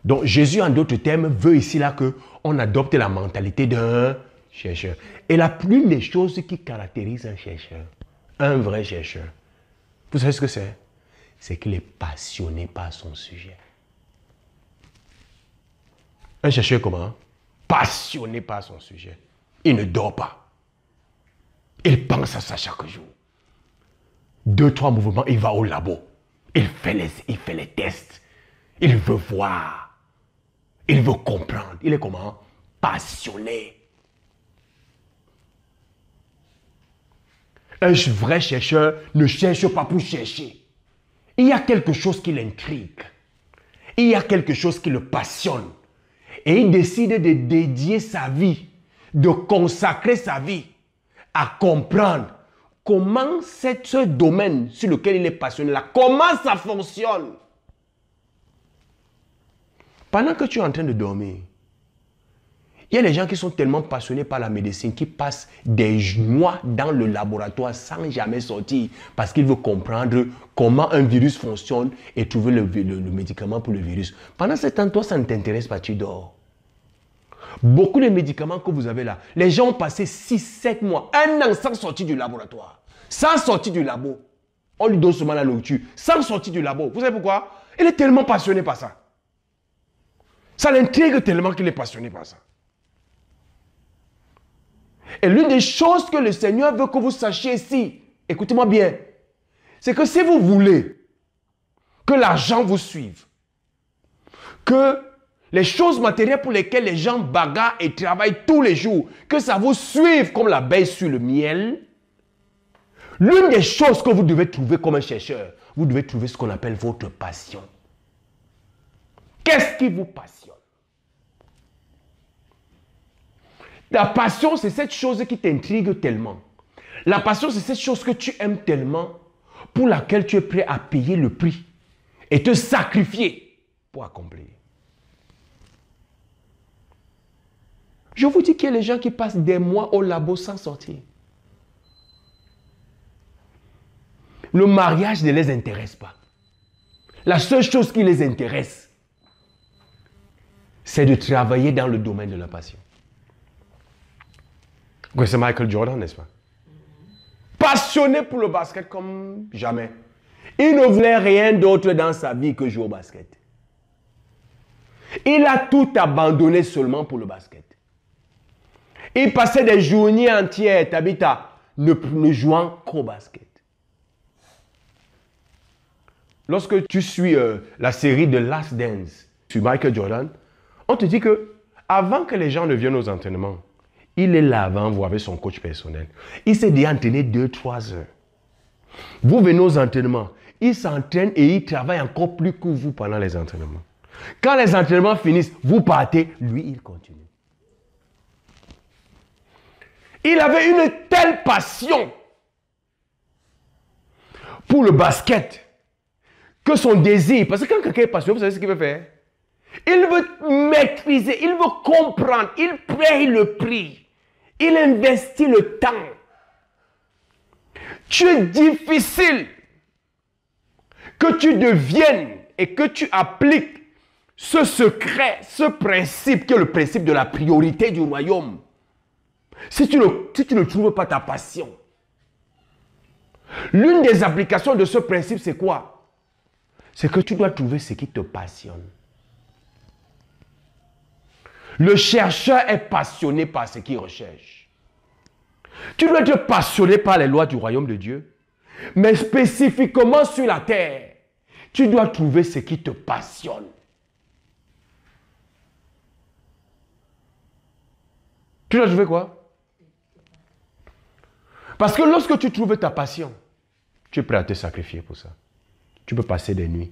Donc, Jésus, en d'autres termes, veut ici là qu'on adopte la mentalité d'un chercheur. Et l'une des choses qui caractérise un chercheur, un vrai chercheur, vous savez ce que c'est? C'est qu'il est passionné par son sujet. Un chercheur comment? Passionné par son sujet. Il ne dort pas. Il pense à ça chaque jour. 2-3 mouvements, il va au labo. Il fait les tests. Il veut voir. Il veut comprendre. Il est comment? Passionné. Un vrai chercheur ne cherche pas pour chercher. Il y a quelque chose qui l'intrigue. Il y a quelque chose qui le passionne. Et il décide de dédier sa vie, de consacrer sa vie à comprendre comment ce domaine sur lequel il est passionné là, comment ça fonctionne. Pendant que tu es en train de dormir, il y a des gens qui sont tellement passionnés par la médecine qui passent des mois dans le laboratoire sans jamais sortir parce qu'ils veulent comprendre comment un virus fonctionne et trouver le médicament pour le virus. Pendant ce temps, toi, ça ne t'intéresse pas, tu dors. Beaucoup de médicaments que vous avez là, les gens ont passé 6-7 mois, 1 an sans sortir du laboratoire, sans sortir du labo. On lui donne seulement la nourriture, sans sortir du labo. Vous savez pourquoi? Il est tellement passionné par ça. Ça l'intrigue tellement qu'il est passionné par ça. Et l'une des choses que le Seigneur veut que vous sachiez ici, écoutez-moi bien, c'est que si vous voulez que l'argent vous suive, que les choses matérielles pour lesquelles les gens bagarrent et travaillent tous les jours, que ça vous suive comme l'abeille sur le miel, l'une des choses que vous devez trouver comme un chercheur, vous devez trouver ce qu'on appelle votre passion. Qu'est-ce qui vous passionne? La passion, c'est cette chose qui t'intrigue tellement. La passion, c'est cette chose que tu aimes tellement, pour laquelle tu es prêt à payer le prix et te sacrifier pour accomplir. Je vous dis qu'il y a des gens qui passent des mois au labo sans sortir. Le mariage ne les intéresse pas. La seule chose qui les intéresse, c'est de travailler dans le domaine de la passion. Vous connaissez Michael Jordan, n'est-ce pas? Passionné pour le basket comme jamais. Il ne voulait rien d'autre dans sa vie que jouer au basket. Il a tout abandonné seulement pour le basket. Il passait des journées entières, Tabitha, ne jouant qu'au basket. Lorsque tu suis la série de Last Dance sur Michael Jordan, on te dit que avant que les gens ne viennent aux entraînements, il est là avant vous avec son coach personnel. Il s'est déjà entraîné 2-3 heures. Vous venez aux entraînements, il s'entraîne et il travaille encore plus que vous pendant les entraînements. Quand les entraînements finissent, vous partez, lui il continue. Il avait une telle passion pour le basket que son désir, parce que quand quelqu'un est passionné, vous savez ce qu'il veut faire? Il veut maîtriser, il veut comprendre, il paye le prix, il investit le temps. Tu es difficile que tu deviennes et que tu appliques ce secret, ce principe qui est le principe de la priorité du royaume. Si tu ne trouves pas ta passion, l'une des applications de ce principe, c'est quoi? C'est que tu dois trouver ce qui te passionne. Le chercheur est passionné par ce qu'il recherche. Tu dois être passionné par les lois du royaume de Dieu, mais spécifiquement sur la terre, tu dois trouver ce qui te passionne. Tu dois trouver quoi? Parce que lorsque tu trouves ta passion, tu es prêt à te sacrifier pour ça. Tu peux passer des nuits.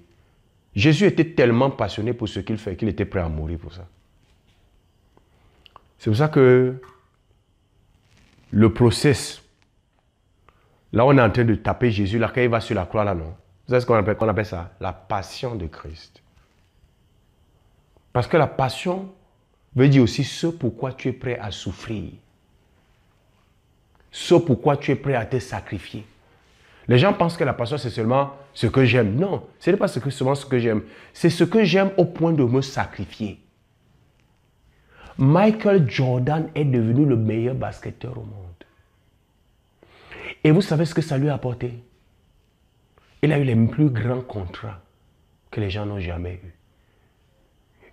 Jésus était tellement passionné pour ce qu'il fait qu'il était prêt à mourir pour ça. C'est pour ça que le process, là on est en train de taper Jésus, là quand il va sur la croix là, non? Vous savez ce qu'on appelle ça? La passion de Christ. Parce que la passion veut dire aussi ce pourquoi tu es prêt à souffrir. Ce pourquoi tu es prêt à te sacrifier. Les gens pensent que la passion, c'est seulement ce que j'aime. Non, ce n'est pas seulement ce que j'aime. C'est ce que j'aime au point de me sacrifier. Michael Jordan est devenu le meilleur basketteur au monde. Et vous savez ce que ça lui a apporté? Il a eu les plus grands contrats que les gens n'ont jamais eu.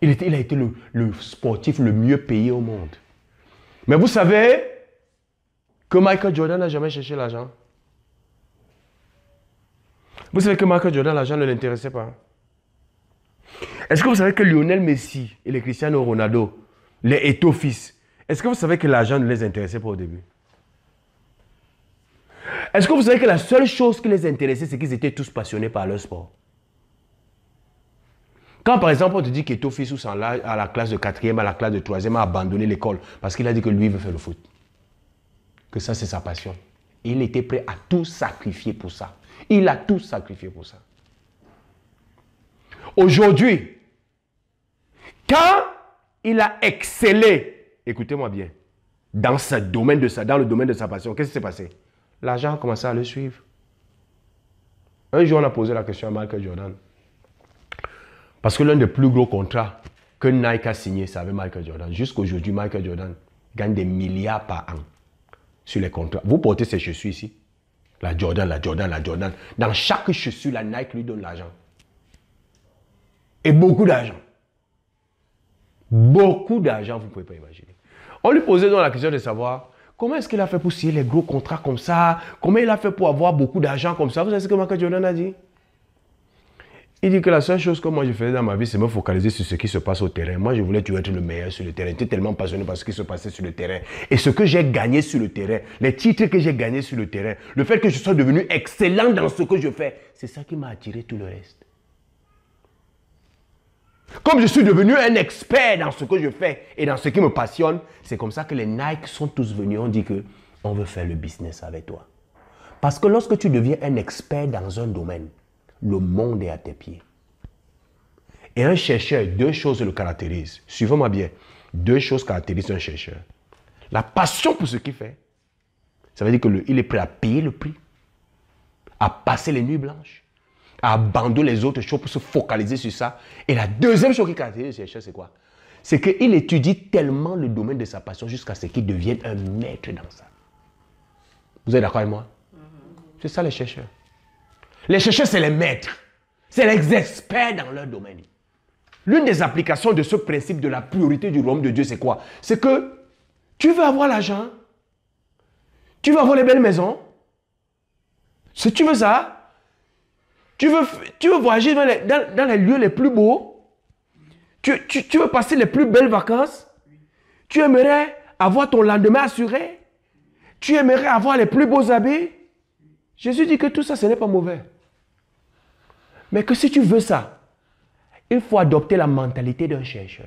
Il a été le sportif le mieux payé au monde. Mais vous savez que Michael Jordan n'a jamais cherché l'argent. Vous savez que Michael Jordan, l'argent ne l'intéressait pas. Est-ce que vous savez que Lionel Messi et les Cristiano Ronaldo, les Eto'o fils, est-ce que vous savez que l'argent ne les intéressait pas au début? Est-ce que vous savez que la seule chose qui les intéressait, c'est qu'ils étaient tous passionnés par leur sport? Quand par exemple on te dit qu'Eto Fissous à la classe de 4e, à la classe de 3e, a abandonné l'école parce qu'il a dit que lui veut faire le foot. Que ça c'est sa passion. Et il était prêt à tout sacrifier pour ça. Il a tout sacrifié pour ça. Aujourd'hui, quand il a excellé, écoutez-moi bien, dans le domaine de sa passion, qu'est-ce qui s'est passé? L'argent a commencé à le suivre. Un jour, on a posé la question à Michael Jordan. Parce que l'un des plus gros contrats que Nike a signé, c'est avec Michael Jordan. Jusqu'aujourd'hui, Michael Jordan gagne des milliards par an sur les contrats. Vous portez ces chaussures ici. La Jordan, la Jordan, la Jordan. Dans chaque chaussure, la Nike lui donne l'argent. Et beaucoup d'argent. Beaucoup d'argent, vous ne pouvez pas imaginer. On lui posait donc la question de savoir comment est-ce qu'il a fait pour signer les gros contrats comme ça? Comment il a fait pour avoir beaucoup d'argent comme ça? Vous savez ce que Michael Jordan a dit? Il dit que la seule chose que moi je faisais dans ma vie, c'est me focaliser sur ce qui se passe au terrain. Moi, je voulais toujours être le meilleur sur le terrain. J'étais tellement passionné par ce qui se passait sur le terrain. Et ce que j'ai gagné sur le terrain, les titres que j'ai gagnés sur le terrain, le fait que je sois devenu excellent dans ce que je fais, c'est ça qui m'a attiré tout le reste. Comme je suis devenu un expert dans ce que je fais et dans ce qui me passionne, c'est comme ça que les Nike sont tous venus. On dit que on veut faire le business avec toi. Parce que lorsque tu deviens un expert dans un domaine, le monde est à tes pieds. Et un chercheur, deux choses le caractérisent. Suivez-moi bien. Deux choses caractérisent un chercheur. La passion pour ce qu'il fait. Ça veut dire qu'il est prêt à payer le prix, à passer les nuits blanches, à abandonner les autres choses pour se focaliser sur ça. Et la deuxième chose qui caractérise le chercheur, c'est quoi? C'est qu'il étudie tellement le domaine de sa passion jusqu'à ce qu'il devienne un maître dans ça. Vous êtes d'accord avec moi? C'est ça les chercheurs. Les chercheurs, c'est les maîtres. C'est les experts dans leur domaine. L'une des applications de ce principe de la priorité du royaume de Dieu, c'est quoi? C'est que tu veux avoir l'argent, tu veux avoir les belles maisons, si tu veux ça, tu veux voyager dans les lieux les plus beaux, tu veux passer les plus belles vacances, tu aimerais avoir ton lendemain assuré, tu aimerais avoir les plus beaux habits. Jésus dit que tout ça, ce n'est pas mauvais. Mais que si tu veux ça, il faut adopter la mentalité d'un chercheur.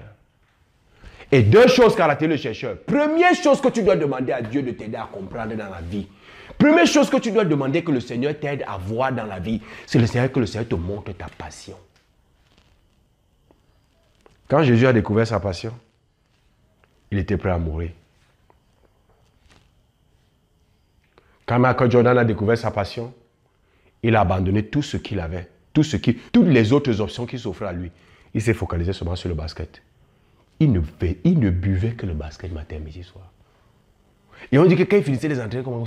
Et deux choses caractérisent le chercheur. Première chose que tu dois demander à Dieu de t'aider à comprendre dans la vie. Première chose que tu dois demander que le Seigneur t'aide à voir dans la vie, c'est que le Seigneur te montre ta passion. Quand Jésus a découvert sa passion, il était prêt à mourir. Quand Michael Jordan a découvert sa passion, il a abandonné tout ce qu'il avait. Toutes les autres options qui s'offraient à lui. Il s'est focalisé seulement sur le basket. Il ne buvait que le basket matin, midi, soir. Et on dit que quand il finissait les entraînements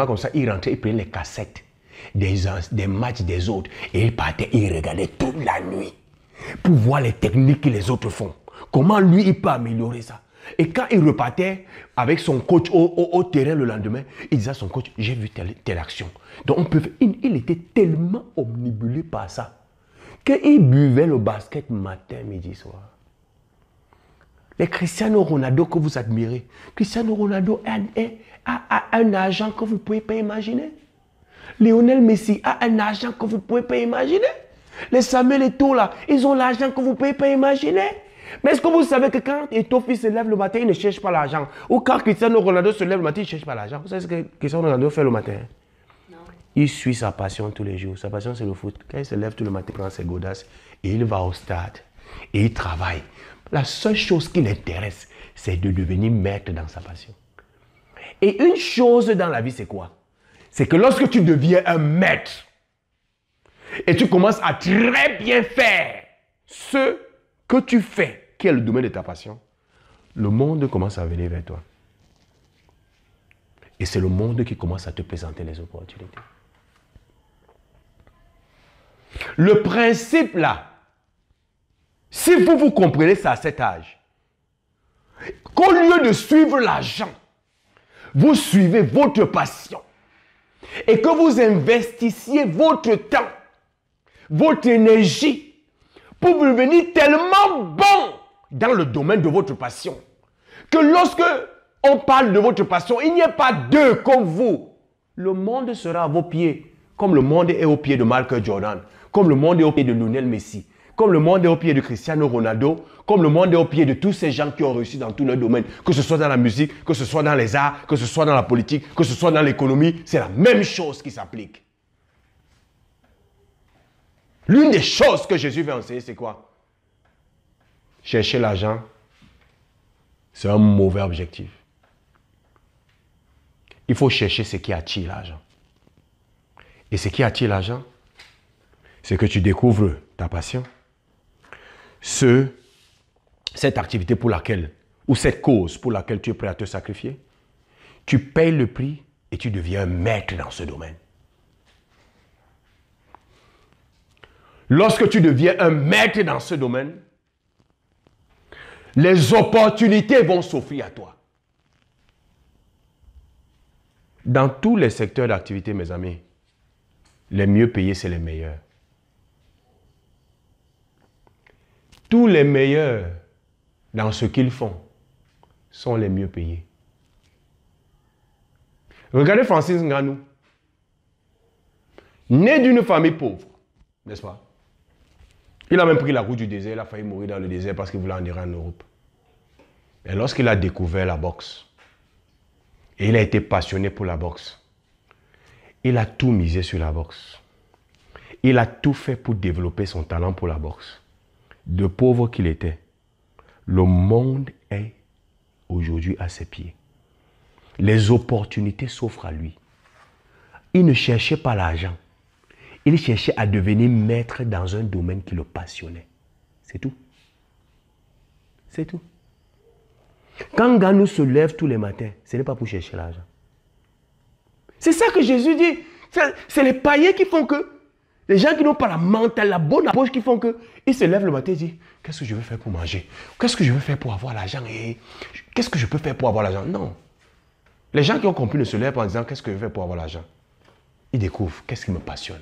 comme ça, il rentrait, il prenait les cassettes des matchs des autres. Et il partait, il regardait toute la nuit pour voir les techniques que les autres font. Comment lui, il peut améliorer ça. Et quand il repartait avec son coach au terrain le lendemain, il disait à son coach, j'ai vu telle action. Donc il était tellement omnibulé par ça qu'il buvait le basket matin, midi, soir. Les Cristiano Ronaldo que vous admirez, Cristiano Ronaldo a un argent que vous ne pouvez pas imaginer. Lionel Messi a un argent que vous ne pouvez pas imaginer. Les Samuel Eto'o là, ils ont l'argent que vous ne pouvez pas imaginer. Mais est-ce que vous savez que quand Eto'o se lève le matin, il ne cherche pas l'argent? Ou quand Cristiano Ronaldo se lève le matin, il ne cherche pas l'argent? Vous savez ce que Cristiano Ronaldo fait le matin? Non. Il suit sa passion tous les jours. Sa passion, c'est le foot. Quand il se lève tout le matin, il prend ses godasses et il va au stade. Et il travaille. La seule chose qui l'intéresse, c'est de devenir maître dans sa passion. Et une chose dans la vie, c'est quoi? C'est que lorsque tu deviens un maître et tu commences à très bien faire ce que tu fais, qui est le domaine de ta passion, le monde commence à venir vers toi. Et c'est le monde qui commence à te présenter les opportunités. Le principe là, si vous comprenez ça à cet âge, qu'au lieu de suivre l'argent, vous suivez votre passion et que vous investissiez votre temps, votre énergie pour devenir tellement bon dans le domaine de votre passion que lorsque on parle de votre passion, il n'y a pas deux comme vous. le monde sera à vos pieds, comme le monde est aux pieds de Michael Jordan, comme le monde est aux pieds de Lionel Messi, comme le monde est aux pieds de Cristiano Ronaldo, comme le monde est aux pieds de tous ces gens qui ont réussi dans tous leurs domaines, que ce soit dans la musique, que ce soit dans les arts, que ce soit dans la politique, que ce soit dans l'économie, c'est la même chose qui s'applique. L'une des choses que Jésus veut enseigner, c'est quoi? Chercher l'argent, c'est un mauvais objectif. Il faut chercher ce qui attire l'argent. Et ce qui attire l'argent, c'est que tu découvres ta passion. Cette activité pour laquelle, ou cette cause pour laquelle tu es prêt à te sacrifier, tu payes le prix et tu deviens un maître dans ce domaine. Lorsque tu deviens un maître dans ce domaine, les opportunités vont s'offrir à toi. Dans tous les secteurs d'activité, mes amis, les mieux payés, c'est les meilleurs. Tous les meilleurs dans ce qu'ils font sont les mieux payés. Regardez Francis Ngannou. Né d'une famille pauvre, n'est-ce pas? Il a même pris la route du désert, il a failli mourir dans le désert parce qu'il voulait en aller en Europe. Et lorsqu'il a découvert la boxe, et il a été passionné pour la boxe, il a tout misé sur la boxe. Il a tout fait pour développer son talent pour la boxe. De pauvre qu'il était, le monde est aujourd'hui à ses pieds. Les opportunités s'offrent à lui. Il ne cherchait pas l'argent. Il cherchait à devenir maître dans un domaine qui le passionnait. C'est tout. C'est tout. Quand Ngannou se lève tous les matins, ce n'est pas pour chercher l'argent. C'est ça que Jésus dit. C'est les païens qui font que, les gens qui n'ont pas la mentale, la bonne approche qui font que, ils se lèvent le matin et disent, qu'est-ce que je vais faire pour manger? Qu'est-ce que je vais faire pour avoir l'argent? Qu'est-ce que je peux faire pour avoir l'argent? Non. Les gens qui ont compris ne se lèvent pas en disant, qu'est-ce que je vais faire pour avoir l'argent? Ils découvrent, qu'est-ce qui me passionne?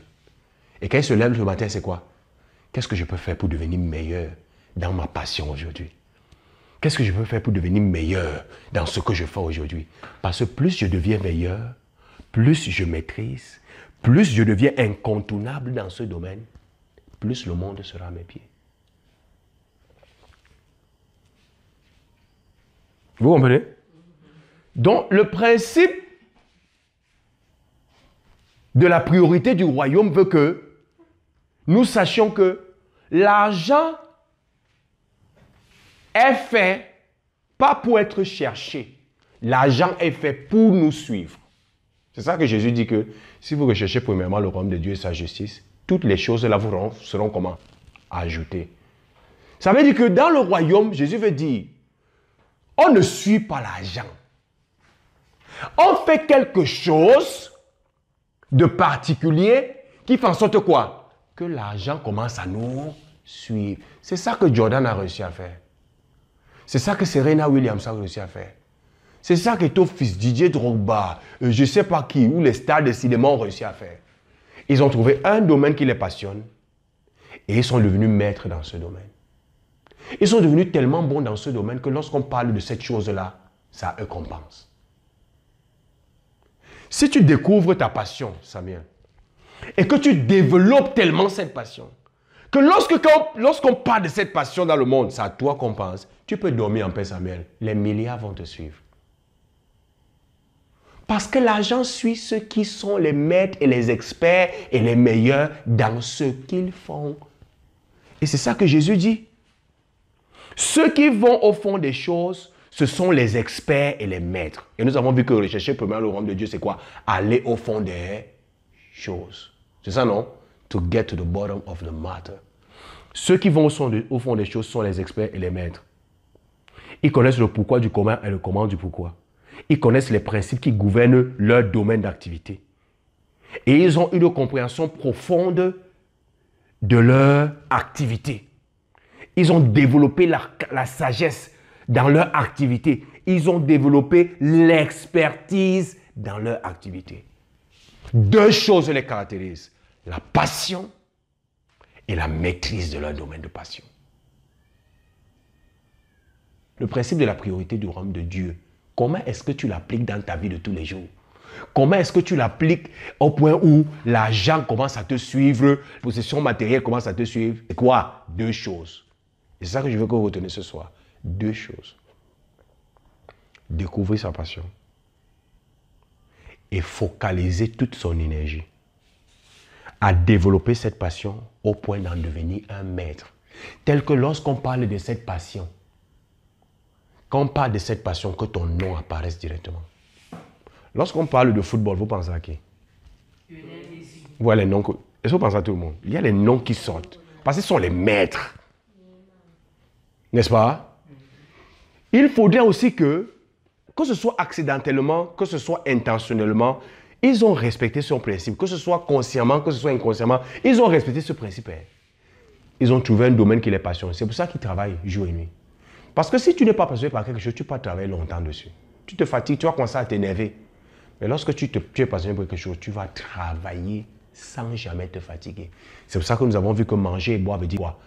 Et quand ils se lèvent le matin, c'est quoi? Qu'est-ce que je peux faire pour devenir meilleur dans ma passion aujourd'hui? Qu'est-ce que je peux faire pour devenir meilleur dans ce que je fais aujourd'hui? Parce que plus je deviens meilleur, plus je maîtrise, plus je deviens incontournable dans ce domaine, plus le monde sera à mes pieds. Vous comprenez? Donc, le principe de la priorité du royaume veut que nous sachions que l'argent est fait pas pour être cherché. L'argent est fait pour nous suivre. C'est ça que Jésus dit que si vous recherchez premièrement le royaume de Dieu et sa justice, toutes les choses là vous seront comment? Ajoutées. Ça veut dire que dans le royaume, Jésus veut dire, on ne suit pas l'argent. On fait quelque chose de particulier qui fait en sorte quoi? Que l'argent commence à nous suivre. C'est ça que Jordan a réussi à faire. C'est ça que Serena Williams a réussi à faire. C'est ça que ton fils Didier Drogba, je ne sais pas qui, ou les stars de cinéma ont réussi à faire. Ils ont trouvé un domaine qui les passionne et ils sont devenus maîtres dans ce domaine. Ils sont devenus tellement bons dans ce domaine que lorsqu'on parle de cette chose-là, ça eux qu'on pense. Si tu découvres ta passion, Samuel, et que tu développes tellement cette passion, que lorsqu'on parle de cette passion dans le monde, c'est à toi qu'on pense, tu peux dormir en paix, Samuel. Les milliards vont te suivre. Parce que l'argent suit ceux qui sont les maîtres et les experts et les meilleurs dans ce qu'ils font. Et c'est ça que Jésus dit. Ceux qui vont au fond des choses, ce sont les experts et les maîtres. Et nous avons vu que rechercher premièrement le royaume de Dieu, c'est quoi? Aller au fond des choses. C'est ça, non? To get to the bottom of the matter. Ceux qui vont au fond des choses sont les experts et les maîtres. Ils connaissent le pourquoi du comment et le comment du pourquoi. Ils connaissent les principes qui gouvernent leur domaine d'activité. Et ils ont une compréhension profonde de leur activité. Ils ont développé la sagesse dans leur activité. Ils ont développé l'expertise dans leur activité. Deux choses les caractérisent. La passion et la maîtrise de leur domaine de passion. Le principe de la priorité du royaume de Dieu, comment est-ce que tu l'appliques dans ta vie de tous les jours? Comment est-ce que tu l'appliques au point où l'argent commence à te suivre, la possession matérielle commence à te suivre? C'est quoi? Deux choses. C'est ça que je veux que vous reteniez ce soir. Deux choses. Découvrir sa passion et focaliser toute son énergie à développer cette passion au point d'en devenir un maître. Tel que lorsqu'on parle de cette passion, quand on parle de cette passion, que ton nom apparaisse directement. Lorsqu'on parle de football, vous pensez à qui? Voilà les noms. Est-ce que vous pensez à tout le monde? Il y a les noms qui sortent. Parce qu'ils sont les maîtres. N'est-ce pas? Il faudrait aussi que ce soit accidentellement, que ce soit intentionnellement, ils ont respecté son principe. Que ce soit consciemment, que ce soit inconsciemment, ils ont respecté ce principe. Ils ont trouvé un domaine qui les passionne. C'est pour ça qu'ils travaillent jour et nuit. Parce que si tu n'es pas passionné par quelque chose, tu ne peux pas travailler longtemps dessus. Tu te fatigues, tu vas commencer à t'énerver. Mais lorsque tu es passionné par quelque chose, tu vas travailler sans jamais te fatiguer. C'est pour ça que nous avons vu que manger et boire veut dire quoi?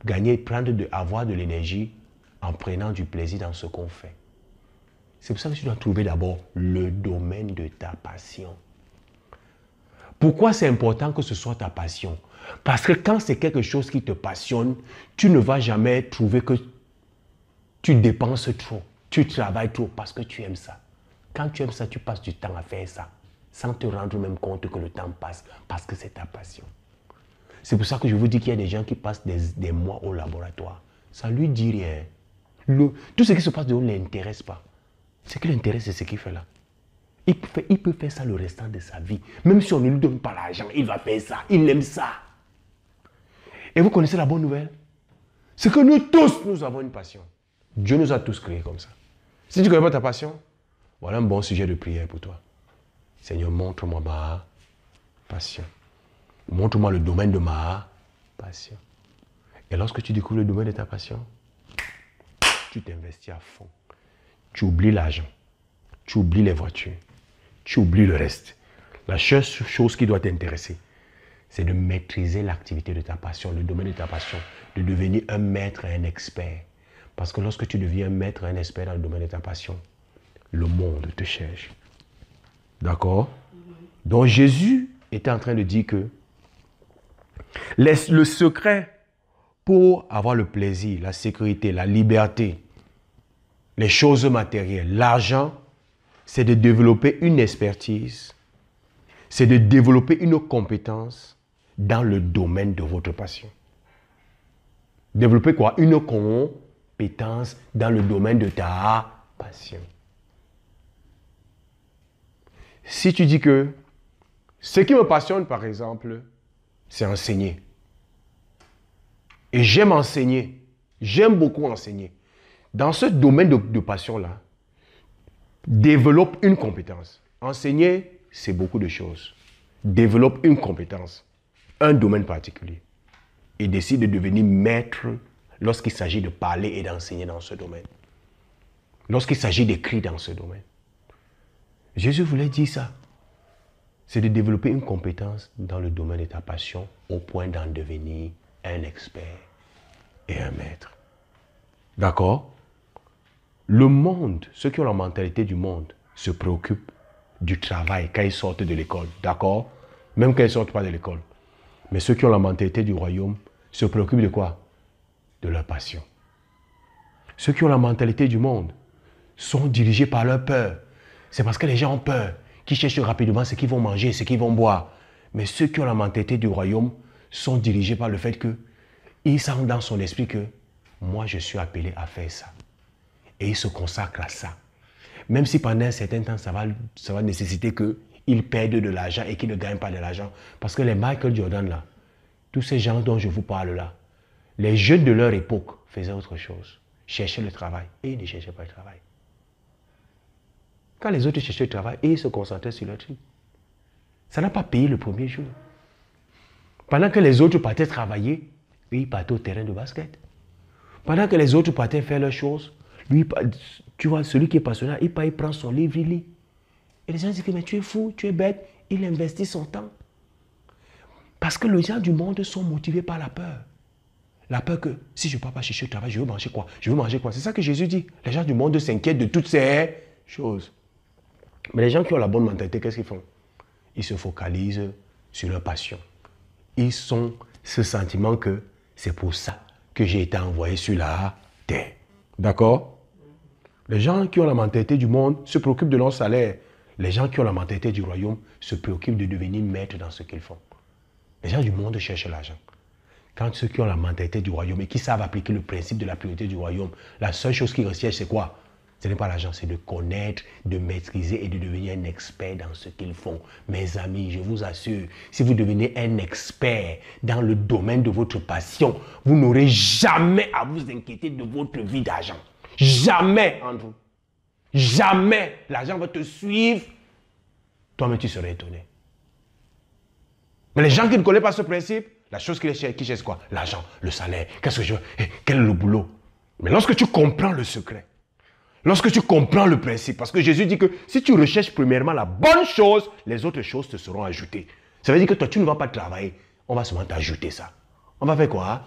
Gagner, avoir de l'énergie en prenant du plaisir dans ce qu'on fait. C'est pour ça que tu dois trouver d'abord le domaine de ta passion. Pourquoi c'est important que ce soit ta passion? Parce que quand c'est quelque chose qui te passionne, tu ne vas jamais trouver que tu dépenses trop, tu travailles trop parce que tu aimes ça. Quand tu aimes ça, tu passes du temps à faire ça, sans te rendre même compte que le temps passe, parce que c'est ta passion. C'est pour ça que je vous dis qu'il y a des gens qui passent des mois au laboratoire. Ça ne lui dit rien. Tout ce qui se passe de haut ne l'intéresse pas. Ce qui l'intéresse, c'est ce qu'il fait là. Il peut faire ça le restant de sa vie. Même si on ne lui donne pas l'argent, il va faire ça. Il aime ça. Et vous connaissez la bonne nouvelle? C'est que nous tous, nous avons une passion. Dieu nous a tous créés comme ça. Si tu ne connais pas ta passion, voilà un bon sujet de prière pour toi. Seigneur, montre-moi ma passion. Montre-moi le domaine de ma passion. Et lorsque tu découvres le domaine de ta passion, tu t'investis à fond. Tu oublies l'argent. Tu oublies les voitures. Tu oublies le reste. La seule chose qui doit t'intéresser, c'est de maîtriser l'activité de ta passion, le domaine de ta passion, de devenir un maître et un expert. Parce que lorsque tu deviens un maître et un expert dans le domaine de ta passion, le monde te cherche. D'accord? Donc Jésus était en train de dire que le secret pour avoir le plaisir, la sécurité, la liberté, les choses matérielles, l'argent, c'est de développer une expertise, c'est de développer une compétence dans le domaine de votre passion. Développer quoi? Une compétence dans le domaine de ta passion. Si tu dis que ce qui me passionne, par exemple, c'est enseigner. Et j'aime enseigner. J'aime beaucoup enseigner. Dans ce domaine de passion-là, développe une compétence. Enseigner, c'est beaucoup de choses. Développe une compétence, un domaine particulier. Et décide de devenir maître lorsqu'il s'agit de parler et d'enseigner dans ce domaine. Lorsqu'il s'agit d'écrire dans ce domaine. Jésus voulait dire ça. C'est de développer une compétence dans le domaine de ta passion au point d'en devenir un expert et un maître. D'accord? Le monde, ceux qui ont la mentalité du monde, se préoccupent du travail quand ils sortent de l'école. D'accord? Même quand ils ne sortent pas de l'école. Mais ceux qui ont la mentalité du royaume se préoccupent de quoi? De leur passion. Ceux qui ont la mentalité du monde sont dirigés par leur peur. C'est parce que les gens ont peur qu'ils cherchent rapidement ce qu'ils vont manger, ce qu'ils vont boire. Mais ceux qui ont la mentalité du royaume sont dirigés par le fait qu'ils sentent dans son esprit que moi je suis appelé à faire ça. Et ils se consacrent à ça. Même si pendant un certain temps, ça va nécessiter qu'ils perdent de l'argent et qu'ils ne gagnent pas de l'argent. Parce que les Michael Jordan là, tous ces gens dont je vous parle là, les jeunes de leur époque faisaient autre chose. Cherchaient le travail et ils ne cherchaient pas le travail. Quand les autres cherchaient le travail, ils se concentraient sur leur truc. Ça n'a pas payé le premier jour. Pendant que les autres partaient travailler, ils partaient au terrain de basket. Pendant que les autres partaient faire leurs choses, lui, tu vois, celui qui est passionné, il prend son livre, il lit. Et les gens disent que mais tu es fou, tu es bête, il investit son temps. Parce que les gens du monde sont motivés par la peur. La peur que si je ne peux pas chercher le travail, je veux manger quoi? Je veux manger quoi? C'est ça que Jésus dit. Les gens du monde s'inquiètent de toutes ces choses. Mais les gens qui ont la bonne mentalité, qu'est-ce qu'ils font? Ils se focalisent sur leur passion. Ils ont ce sentiment que c'est pour ça que j'ai été envoyé sur la terre. D'accord? Les gens qui ont la mentalité du monde se préoccupent de leur salaire. Les gens qui ont la mentalité du royaume se préoccupent de devenir maîtres dans ce qu'ils font. Les gens du monde cherchent l'argent. Quand ceux qui ont la mentalité du royaume et qui savent appliquer le principe de la priorité du royaume, la seule chose qu'ils recherchent, c'est quoi? Ce n'est pas l'argent, c'est de connaître, de maîtriser et de devenir un expert dans ce qu'ils font. Mes amis, je vous assure, si vous devenez un expert dans le domaine de votre passion, vous n'aurez jamais à vous inquiéter de votre vie d'argent. Jamais, Andrew. Jamais. L'argent va te suivre. Toi-même, tu serais étonné. Mais les gens qui ne connaissent pas ce principe, la chose qu'ils cherchent, quoi? L'argent, le salaire. Qu'est-ce que je veux? Quel est le boulot? Mais lorsque tu comprends le secret, lorsque tu comprends le principe, parce que Jésus dit que si tu recherches premièrement la bonne chose, les autres choses te seront ajoutées. Ça veut dire que toi, tu ne vas pas travailler. On va seulement t'ajouter ça. On va faire quoi?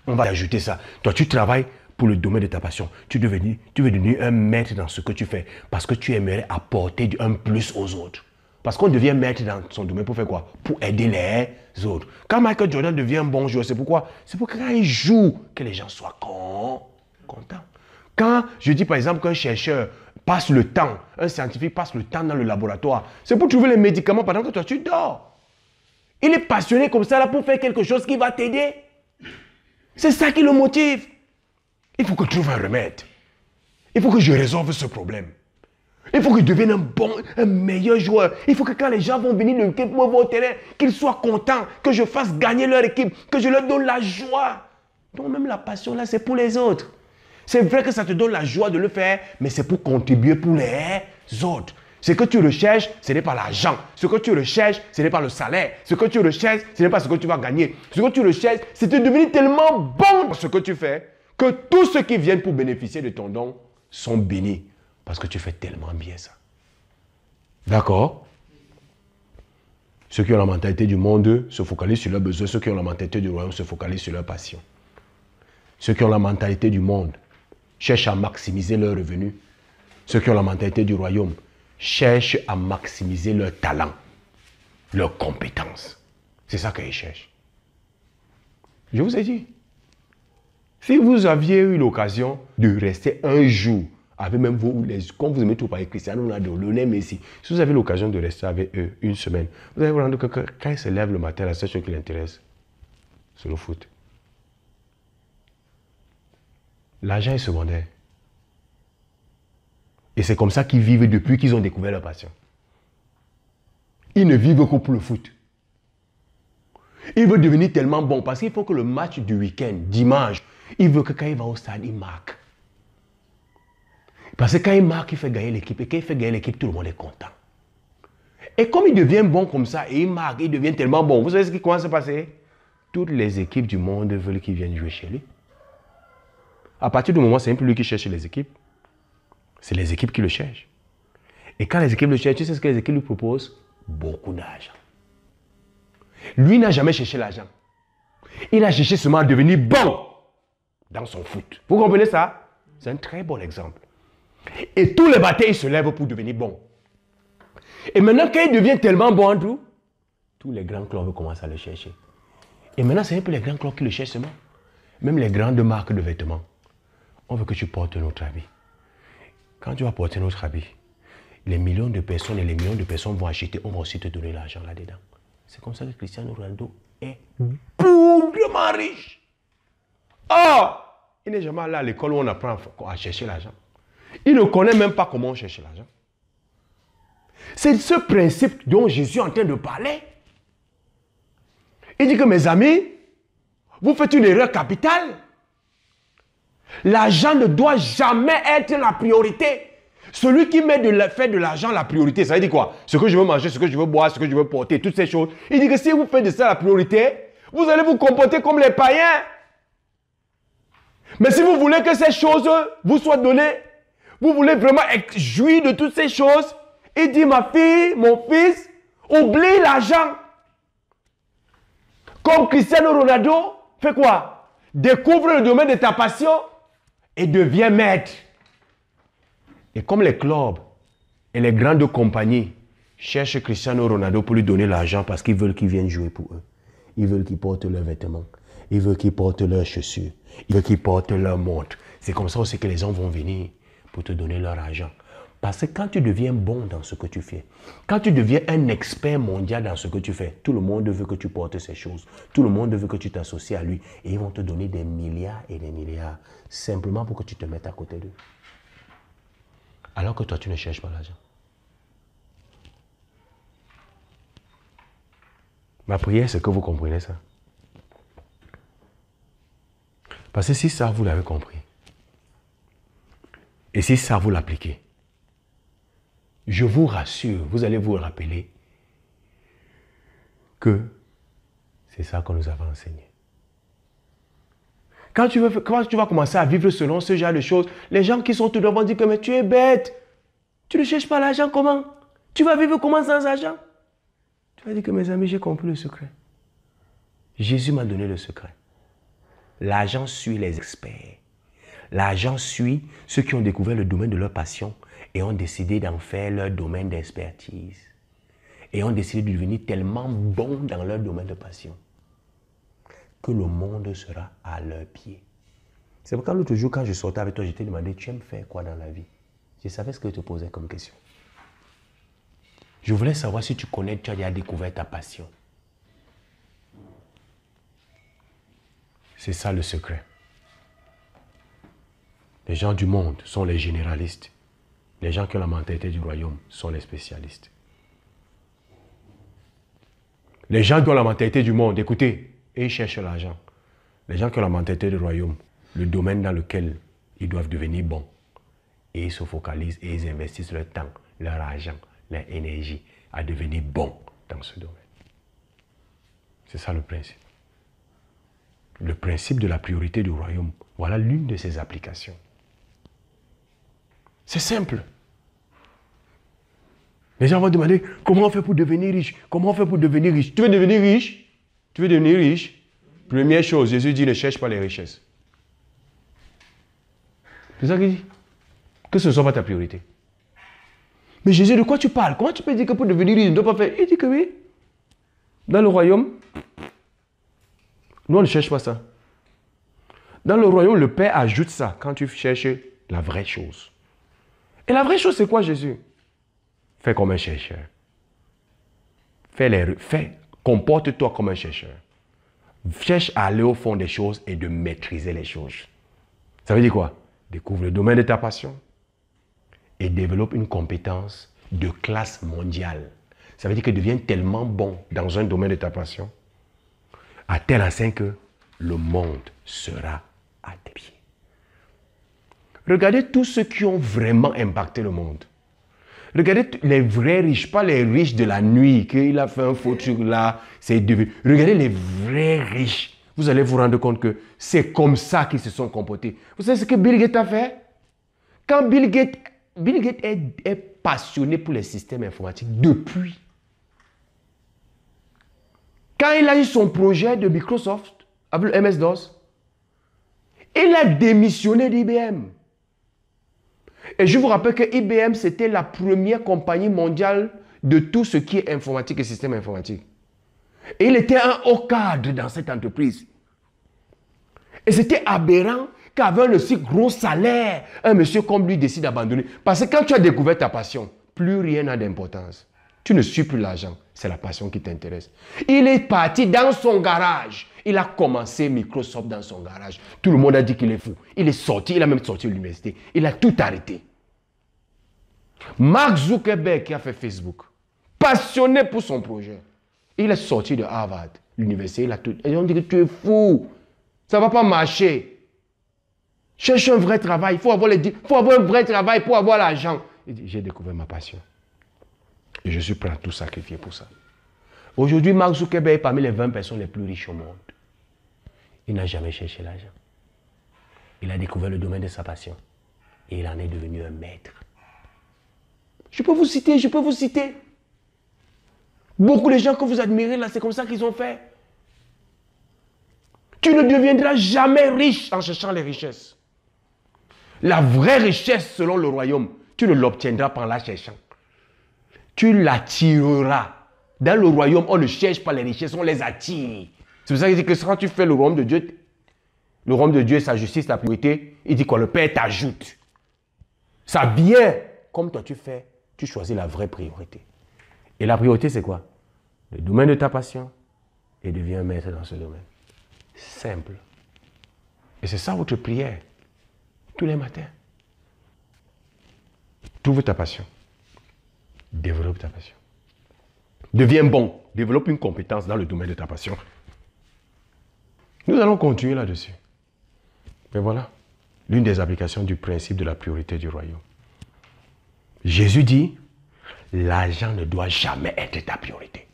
On va ajouter ça. Toi, tu travailles pour le domaine de ta passion. Tu veux devenir un maître dans ce que tu fais parce que tu aimerais apporter un plus aux autres. Parce qu'on devient maître dans son domaine pour faire quoi? Pour aider les autres. Quand Michael Jordan devient un bon joueur, c'est pourquoi? C'est pour que quand il joue, que les gens soient contents. Quand je dis par exemple qu'un chercheur passe le temps, un scientifique passe le temps dans le laboratoire, c'est pour trouver les médicaments pendant que toi tu dors. Il est passionné comme ça là pour faire quelque chose qui va t'aider. C'est ça qui le motive. Il faut que je trouve un remède. Il faut que je résolve ce problème. Il faut qu'il devienne un meilleur joueur. Il faut que quand les gens vont venir de l'équipe pour voir au terrain, qu'ils soient contents, que je fasse gagner leur équipe, que je leur donne la joie. Donc même la passion là, c'est pour les autres. C'est vrai que ça te donne la joie de le faire, mais c'est pour contribuer pour les autres. Ce que tu recherches, ce n'est pas l'argent. Ce que tu recherches, ce n'est pas le salaire. Ce que tu recherches, ce n'est pas ce que tu vas gagner. Ce que tu recherches, c'est de devenir tellement bon dans ce que tu fais que tous ceux qui viennent pour bénéficier de ton don sont bénis. Parce que tu fais tellement bien ça. D'accord? Ceux qui ont la mentalité du monde se focalisent sur leurs besoins. Ceux qui ont la mentalité du royaume se focalisent sur leur passion. Ceux qui ont la mentalité du monde cherchent à maximiser leurs revenus. Ceux qui ont la mentalité du royaume cherchent à maximiser leur talent, leurs compétences. C'est ça qu'ils cherchent. Je vous ai dit, si vous aviez eu l'occasion de rester un jour avec même vous, comme vous aimez tout parler, Cristiano Ronaldo, Lionel Messi, si vous avez l'occasion de rester avec eux une semaine, vous allez vous rendre compte que quand ils se lèvent le matin, la seule chose qui l'intéresse, c'est le foot. L'argent est secondaire. Et c'est comme ça qu'ils vivent depuis qu'ils ont découvert leur passion. Ils ne vivent que pour le foot. Ils veulent devenir tellement bons parce qu'il faut que le match du week-end, dimanche, il veut que quand il va au stade, il marque. Parce que quand il marque, il fait gagner l'équipe. Et quand il fait gagner l'équipe, tout le monde est content. Et comme il devient bon comme ça, et il marque, il devient tellement bon, vous savez ce qui commence à se passer? Toutes les équipes du monde veulent qu'il vienne jouer chez lui. À partir du moment où c'est un peu lui qui cherche les équipes, c'est les équipes qui le cherchent. Et quand les équipes le cherchent, tu sais ce que les équipes lui proposent? Beaucoup d'argent. Lui n'a jamais cherché l'argent. Il a cherché seulement à devenir bon dans son foot. Vous comprenez ça? C'est un très bon exemple. Et tous les matins, il se lève pour devenir bon. Et maintenant, quand il devient tellement bon en tout, tous les grands clubs commencent à le chercher. Et maintenant, c'est un peu les grands clubs qui le cherchent seulement. Même les grandes marques de vêtements. On veut que tu portes notre habit. Quand tu vas porter notre habit, les millions de personnes et les millions de personnes vont acheter, on va aussi te donner l'argent là-dedans. C'est comme ça que Cristiano Ronaldo est bourrement riche. Oh! Il n'est jamais allé à l'école où on apprend à chercher l'argent. Il ne connaît même pas comment on cherche l'argent. C'est ce principe dont Jésus est en train de parler. Il dit que mes amis, vous faites une erreur capitale. L'argent ne doit jamais être la priorité. Celui qui met fait de l'argent la priorité, ça veut dire quoi? Ce que je veux manger, ce que je veux boire, ce que je veux porter, toutes ces choses. Il dit que si vous faites de ça la priorité, vous allez vous comporter comme les païens. Mais si vous voulez que ces choses vous soient données, vous voulez vraiment jouir de toutes ces choses, il dit, ma fille, mon fils, oublie l'argent. Comme Cristiano Ronaldo, fait quoi? Découvre le domaine de ta passion et deviens maître. Et comme les clubs Et les grandes compagnies cherchent Cristiano Ronaldo pour lui donner l'argent parce qu'ils veulent qu'il vienne jouer pour eux. Ils veulent qu'il porte leurs vêtements. Ils veulent qu'il porte leurs chaussures. Ils veulent qu'il porte leur montre. C'est comme ça aussi que les gens vont venir pour te donner leur argent. Parce que quand tu deviens bon dans ce que tu fais, quand tu deviens un expert mondial dans ce que tu fais, tout le monde veut que tu portes ces choses. Tout le monde veut que tu t'associes à lui. Et ils vont te donner des milliards et des milliards simplement pour que tu te mettes à côté d'eux. Alors que toi, tu ne cherches pas l'argent. Ma prière, c'est que vous comprenez ça. Parce que si ça, vous l'avez compris, et si ça, vous l'appliquez, je vous rassure, vous allez vous rappeler que c'est ça qu'on nous avait enseigné. Quand tu vas commencer à vivre selon ce genre de choses, les gens qui sont tout devant vont dire que mais tu es bête. Tu ne cherches pas l'argent comment? Tu vas vivre comment sans argent? Tu vas dire que mes amis, j'ai compris le secret. Jésus m'a donné le secret. L'argent suit les experts. L'argent suit ceux qui ont découvert le domaine de leur passion et ont décidé d'en faire leur domaine d'expertise. Et ont décidé de devenir tellement bons dans leur domaine de passion que le monde sera à leurs pieds. C'est pourquoi l'autre jour, quand je sortais avec toi, je t'ai demandé, tu aimes faire quoi dans la vie? Je savais ce que je te posais comme question. Je voulais savoir si tu connais, tu as déjà découvert ta passion. C'est ça le secret. Les gens du monde sont les généralistes. Les gens qui ont la mentalité du royaume sont les spécialistes. Les gens qui ont la mentalité du monde, écoutez, ils cherchent l'argent. Les gens qui ont la mentalité du royaume, le domaine dans lequel ils doivent devenir bons, et ils se focalisent et ils investissent leur temps, leur argent, leur énergie à devenir bons dans ce domaine. C'est ça le principe. Le principe de la priorité du royaume, voilà l'une de ses applications. C'est simple. Les gens vont demander comment on fait pour devenir riche. Comment on fait pour devenir riche? Tu veux devenir riche? Tu veux devenir riche? Première chose, Jésus dit ne cherche pas les richesses. C'est ça qu'il dit. Que ce ne soit pas ta priorité. Mais Jésus, de quoi tu parles? Comment tu peux dire que pour devenir riche, tu ne dois pas faire? Il dit que oui. Dans le royaume, nous on ne cherche pas ça. Dans le royaume, le Père ajoute ça quand tu cherches la vraie chose. Et la vraie chose, c'est quoi, Jésus? Fais comme un chercheur. Comporte-toi comme un chercheur. Cherche à aller au fond des choses et de maîtriser les choses. Ça veut dire quoi? Découvre le domaine de ta passion et développe une compétence de classe mondiale. Ça veut dire que deviens tellement bon dans un domaine de ta passion à tel enseigne que le monde sera à tes pieds. Regardez tous ceux qui ont vraiment impacté le monde. Regardez les vrais riches, pas les riches de la nuit, qu'il a fait un faux truc là, c'est devenu. Regardez les vrais riches. Vous allez vous rendre compte que c'est comme ça qu'ils se sont comportés. Vous savez ce que Bill Gates a fait? Quand Bill Gates est passionné pour les systèmes informatiques depuis. Quand il a eu son projet de Microsoft, avec le MS-DOS, il a démissionné d'IBM. Et je vous rappelle que IBM, c'était la première compagnie mondiale de tout ce qui est informatique et système informatique. Et il était un haut cadre dans cette entreprise. Et c'était aberrant qu'avec un aussi gros salaire, un monsieur comme lui décide d'abandonner. Parce que quand tu as découvert ta passion, plus rien n'a d'importance. Tu ne suis plus l'argent, c'est la passion qui t'intéresse. Il est parti dans son garage. Il a commencé Microsoft dans son garage. Tout le monde a dit qu'il est fou. Il est sorti, il a même sorti de l'université. Il a tout arrêté. Mark Zuckerberg qui a fait Facebook, passionné pour son projet. Il est sorti de Harvard, l'université, il a tout. Et on dit que tu es fou. Ça ne va pas marcher. Cherche un vrai travail. Il faut avoir un vrai travail pour avoir l'argent. Il dit, j'ai découvert ma passion. Et je suis prêt à tout sacrifier pour ça. Aujourd'hui, Mark Zuckerberg est parmi les 20 personnes les plus riches au monde. Il n'a jamais cherché l'argent. Il a découvert le domaine de sa passion. Et il en est devenu un maître. Je peux vous citer. Beaucoup de gens que vous admirez là, c'est comme ça qu'ils ont fait. Tu ne deviendras jamais riche en cherchant les richesses. La vraie richesse selon le royaume, tu ne l'obtiendras pas en la cherchant. tu l'attireras. Dans le royaume, on ne cherche pas les richesses, on les attire. C'est pour ça qu'il dit que quand tu fais le royaume de Dieu et sa justice, la priorité, il dit que le Père t'ajoute. Ça vient comme toi tu fais, tu choisis la vraie priorité. Et la priorité, c'est quoi? Le domaine de ta passion et deviens maître dans ce domaine. Simple. Et c'est ça votre prière. Tous les matins. Trouve ta passion. Développe ta passion. Deviens bon. Développe une compétence dans le domaine de ta passion. Nous allons continuer là-dessus. Mais voilà, l'une des applications du principe de la priorité du royaume. Jésus dit, l'argent ne doit jamais être ta priorité.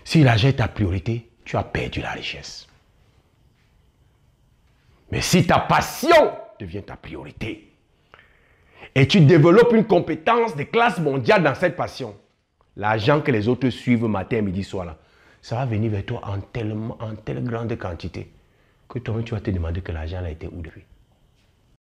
Si l'argent est ta priorité, tu as perdu la richesse. Mais si ta passion devient ta priorité, et tu développes une compétence de classe mondiale dans cette passion, l'argent que les autres suivent matin, midi, soir, là, ça va venir vers toi en telle grande quantité que toi-même tu vas te demander que l'argent a été où depuis.